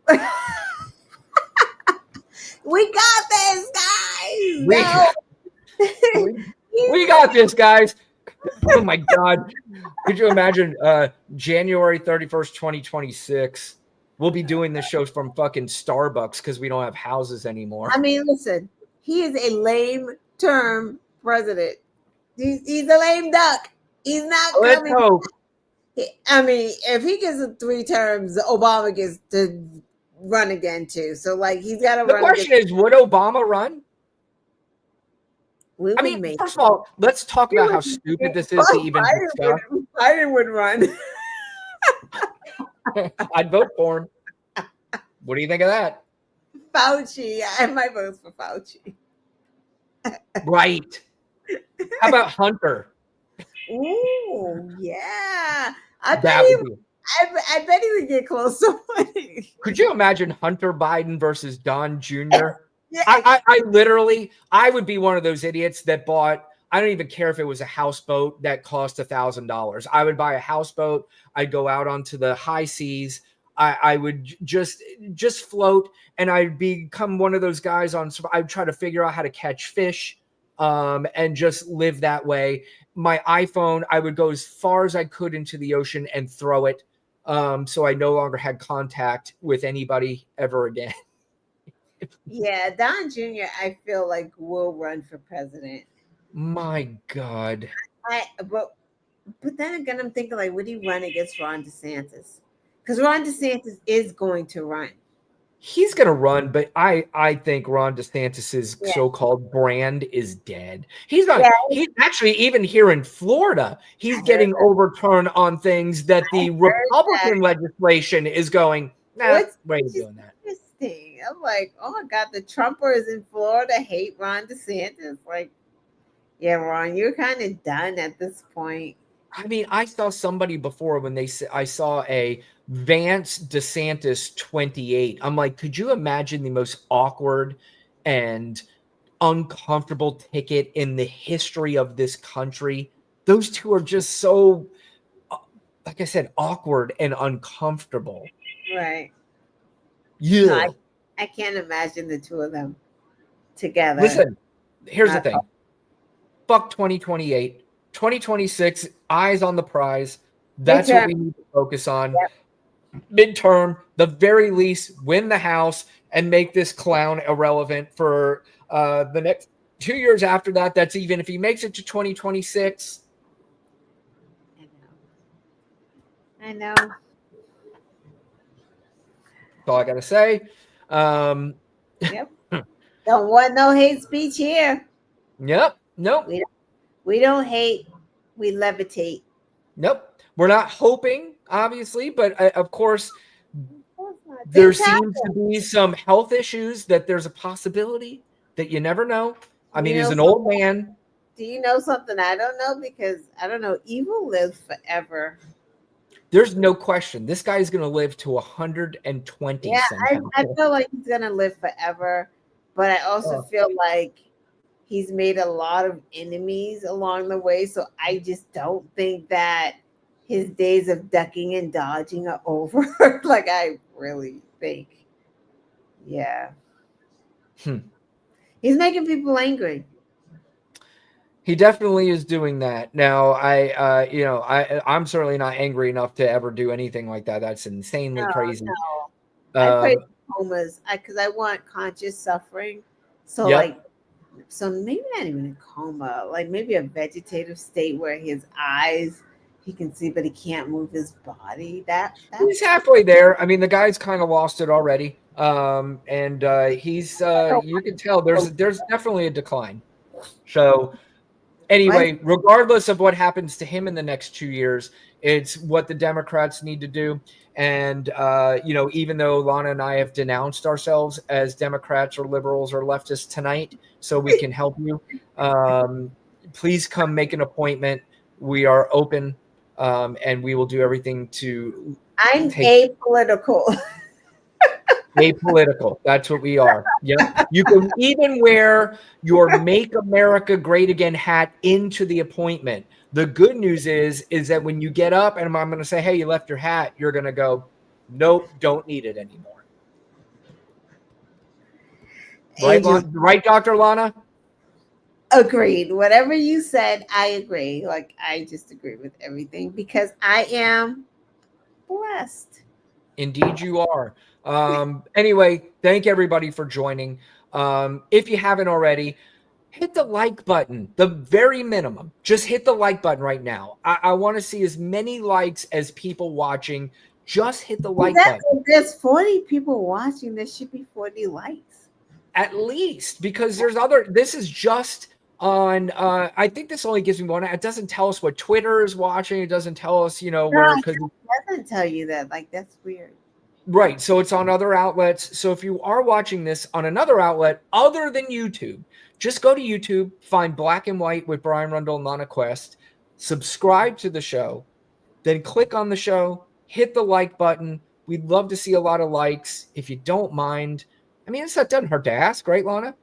We got this, guys. We got this, guys. Oh my God. Could you imagine January 31st, 2026? We'll be doing this show from fucking Starbucks because we don't have houses anymore. I mean, listen, he is a lame term president. He's a lame duck. He's not coming. Let's hope. I mean, if he gets 3 terms, Obama gets to run again too. So like he's got to run. The question is, would Obama run? I mean, first of all, let's talk about how stupid this is to even discuss. Biden would run. I'd vote for him. What do you think of that? Fauci. I might vote for Fauci. Right. How about Hunter? Ooh, yeah. I bet he would get close to winning. Could you imagine Hunter Biden versus Don Jr.? Yeah. I literally would be one of those idiots that bought I don't even care if it was a houseboat that cost $1,000. I would buy a houseboat. I'd go out onto the high seas. I would just float, and I'd become one of those guys I'd try to figure out how to catch fish, and just live that way. My iPhone, I would go as far as I could into the ocean and throw it. So I no longer had contact with anybody ever again. Yeah, Don Jr., I feel like will run for president. My God. But then again, I'm thinking, like, would he run against Ron DeSantis? Because Ron DeSantis is going to run. He's going to run, but I think Ron DeSantis's so-called brand is dead. He's not. Yeah. He's actually, even here in Florida, he's getting overturned on things that the Republican legislation is going, nah, why are you doing that? Interesting. I'm like, oh my God, the Trumpers in Florida hate Ron DeSantis. Like, yeah, Ron, you're kind of done at this point. I mean, I saw somebody before when I saw a Vance DeSantis 28. I'm like, could you imagine the most awkward and uncomfortable ticket in the history of this country? Those two are just so, like I said, awkward and uncomfortable. Right. Yeah. No, I can't imagine the two of them together. Listen, here's the thing. Fuck 2028. 2026, eyes on the prize. That's what we need to focus on. Yep. Midterm, the very least, win the House and make this clown irrelevant for the next 2 years after that. That's even if he makes it to 2026. I know. That's all I got to say. Yep. Don't want no hate speech here. Yep. Nope. We don't hate, we levitate. Nope. We're not hoping, obviously, but of course, there seems to be some health issues that there's a possibility that you never know. I mean, he's an old man. Do you know something I don't know? Because I don't know, evil lives forever. There's no question. This guy is going to live to 120. Yeah, I feel like he's going to live forever, but I also feel like he's made a lot of enemies along the way. So I just don't think that his days of ducking and dodging are over. Like, I really think. Yeah. He's making people angry. He definitely is doing that. Now, I'm certainly not angry enough to ever do anything like that. That's insanely crazy. No. I pray for comas because I want conscious suffering. So so maybe not even a coma, like maybe a vegetative state where his eyes, he can see, but he can't move his body. He's halfway there. I mean, the guy's kind of lost it already. He's, you can tell there's definitely a decline. So anyway, regardless of what happens to him in the next 2 years, it's what the Democrats need to do. And, even though Lana and I have denounced ourselves as Democrats or liberals or leftists tonight, so we can help you, please come make an appointment. We are open, and we will do everything to. I'm apolitical. Apolitical. That's what we are. Yep. You can even wear your Make America Great Again hat into the appointment. The good news is that when you get up and I'm going to say, hey, you left your hat, you're going to go, nope, don't need it anymore. Right, Dr. Lana? Agreed. Whatever you said, I agree. Like, I just agree with everything because I am blessed. Indeed you are. Anyway, thank everybody for joining. If you haven't already, hit the like button, the very minimum. Just hit the like button right now. I want to see as many likes as people watching. Just hit the like button. There's 40 people watching. There should be 40 likes. At least, because this is just on, I think this only gives me one. It doesn't tell us what Twitter is watching. It doesn't tell us, where. It doesn't tell you that. Like, that's weird. Right. So it's on other outlets. So if you are watching this on another outlet other than YouTube, just go to YouTube, find Black and White with Brian Rundle and Lana Quest, subscribe to the show, then click on the show, hit the like button. We'd love to see a lot of likes. If you don't mind, I mean, that doesn't hurt to ask, right, Lana?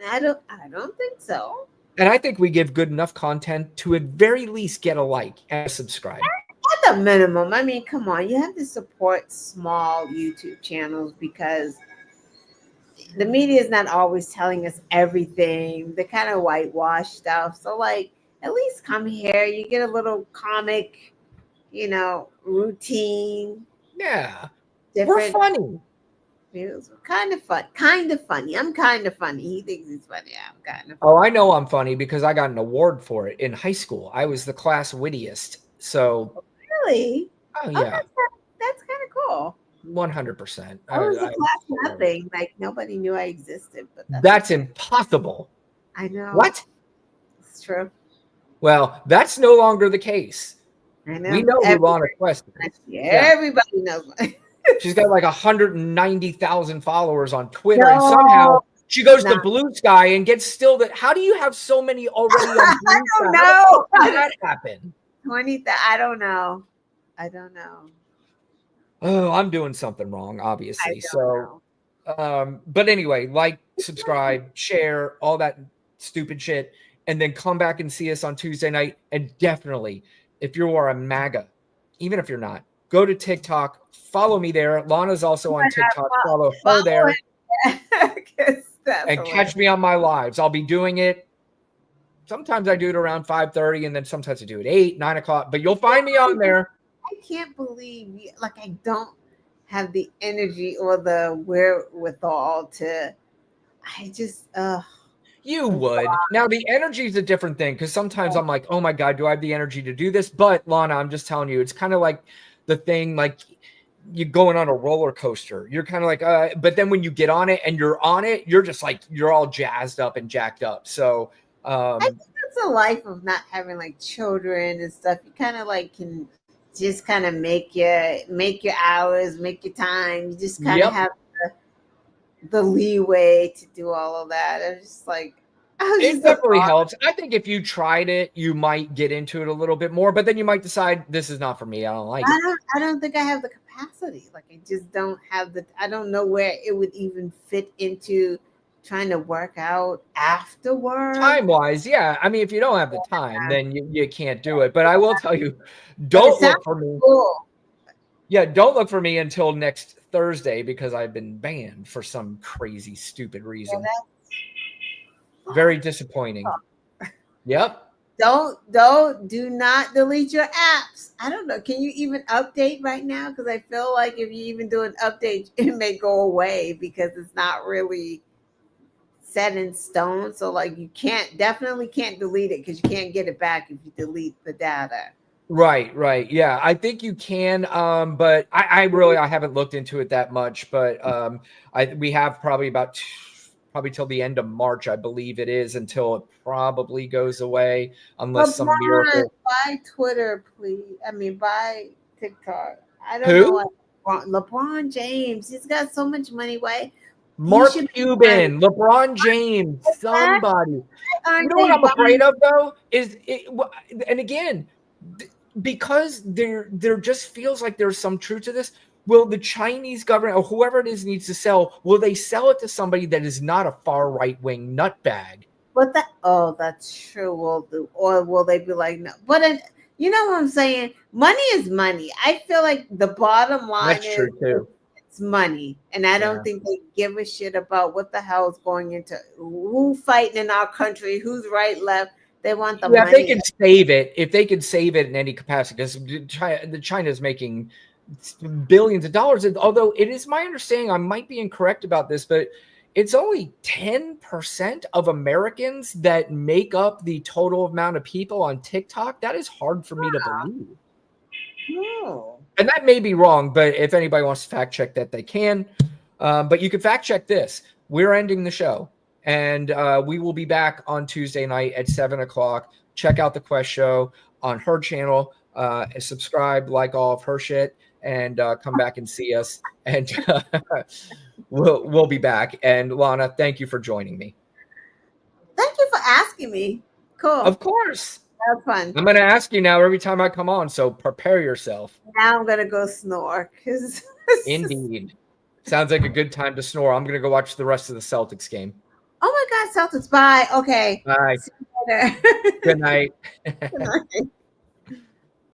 I don't think so. And I think we give good enough content to at very least get a like and a subscribe. At the minimum, I mean, come on, you have to support small YouTube channels because the media is not always telling us everything. They kind of whitewash stuff. So, like, at least come here. You get a little comic, routine. Yeah. Different. We're funny. Kind of fun. Kind of funny. I'm kind of funny. He thinks he's funny. I'm kind of funny. Oh, I know I'm funny because I got an award for it in high school. I was the class wittiest. So. Really? Oh, yeah. That's kind of cool. 100%. I was a class nothing. Like, nobody knew I existed. But that's impossible. I know. What? It's true. Well, that's no longer the case. I know. We know who Lana Quest is. Yeah, everybody knows. She's got like 190,000 followers on Twitter, and somehow she goes to Blue Sky and gets still that. How do you have so many already on Blue Sky? I don't know. How did that happen? 20. I don't know. Oh, I'm doing something wrong, obviously. But anyway, like, subscribe, share, all that stupid shit, and then come back and see us on Tuesday night. And definitely, if you are a MAGA, even if you're not, go to TikTok, follow me there. Lana's also on TikTok. Follow her there. And catch me on my lives. I'll be doing it. Sometimes I do it around 5:30, and then sometimes I do it 8, 9 o'clock. But you'll find me on there. I can't believe, I don't have the energy or the wherewithal to. You would. Now, the energy is a different thing because sometimes I'm like, oh my God, do I have the energy to do this? But Lana, I'm just telling you, it's kind of like the thing, like you're going on a roller coaster. You're kind of like, but then when you get on it and you're on it, you're just like, you're all jazzed up and jacked up. So I think that's a life of not having like children and stuff. You kind of like can just kind of make your hours, make your time. You just kind of have the leeway to do all of that. I'm just like, it definitely helps. I think if you tried it, you might get into it a little bit more, but then you might decide this is not for me. I don't like it. I don't think I have the capacity. Like, I just don't have I don't know where it would even fit into trying to work out afterwards. Time-wise, yeah. I mean, if you don't have the time, then you can't do it. But I will tell you, don't look for me. Cool. Yeah, don't look for me until next Thursday because I've been banned for some crazy, stupid reason. Very disappointing. Yep. Do not delete your apps. I don't know. Can you even update right now? Because I feel like if you even do an update, it may go away because it's not really set in stone. So like you definitely can't delete it because you can't get it back if you delete the data. Right. Yeah, I think you can, but I haven't looked into it that much. But we have probably till the end of March, I believe it is, until it probably goes away, unless some miracle. Buy Twitter, please. I mean, buy TikTok. I don't know. LeBron James, he's got so much money. Why? Mark Cuban, LeBron James, somebody. You know what I'm afraid of though is, and again, because there just feels like there's some truth to this. Will the Chinese government or whoever it is needs to sell, will they sell it to somebody that is not a far right-wing nutbag? That's true. Or will they be like, no? But you know what I'm saying? Money is money. I feel like the bottom line That's true too. It's money. And I don't think they give a shit about what the hell is going into who fighting in our country, who's right, left. They want the money. If they can save it in any capacity, because China is making billions of dollars. Although it is my understanding, I might be incorrect about this, but it's only 10% of Americans that make up the total amount of people on TikTok. That is hard for me to believe. Oh. And that may be wrong, but if anybody wants to fact check that, they can. But you can fact check this. We're ending the show, and we will be back on Tuesday night at 7 o'clock. Check out the Quest Show on her channel. Subscribe, like all of her shit, and come back and see us. And we'll be back. And Lana, thank you for joining me. Thank you for asking me. Cool. Of course. That was fun. I'm going to ask you now every time I come on, so prepare yourself. Now I'm going to go snore. Indeed. Sounds like a good time to snore. I'm going to go watch the rest of the Celtics game. Oh my God, Celtics. Bye. Okay. Bye. See you Good night. Good night.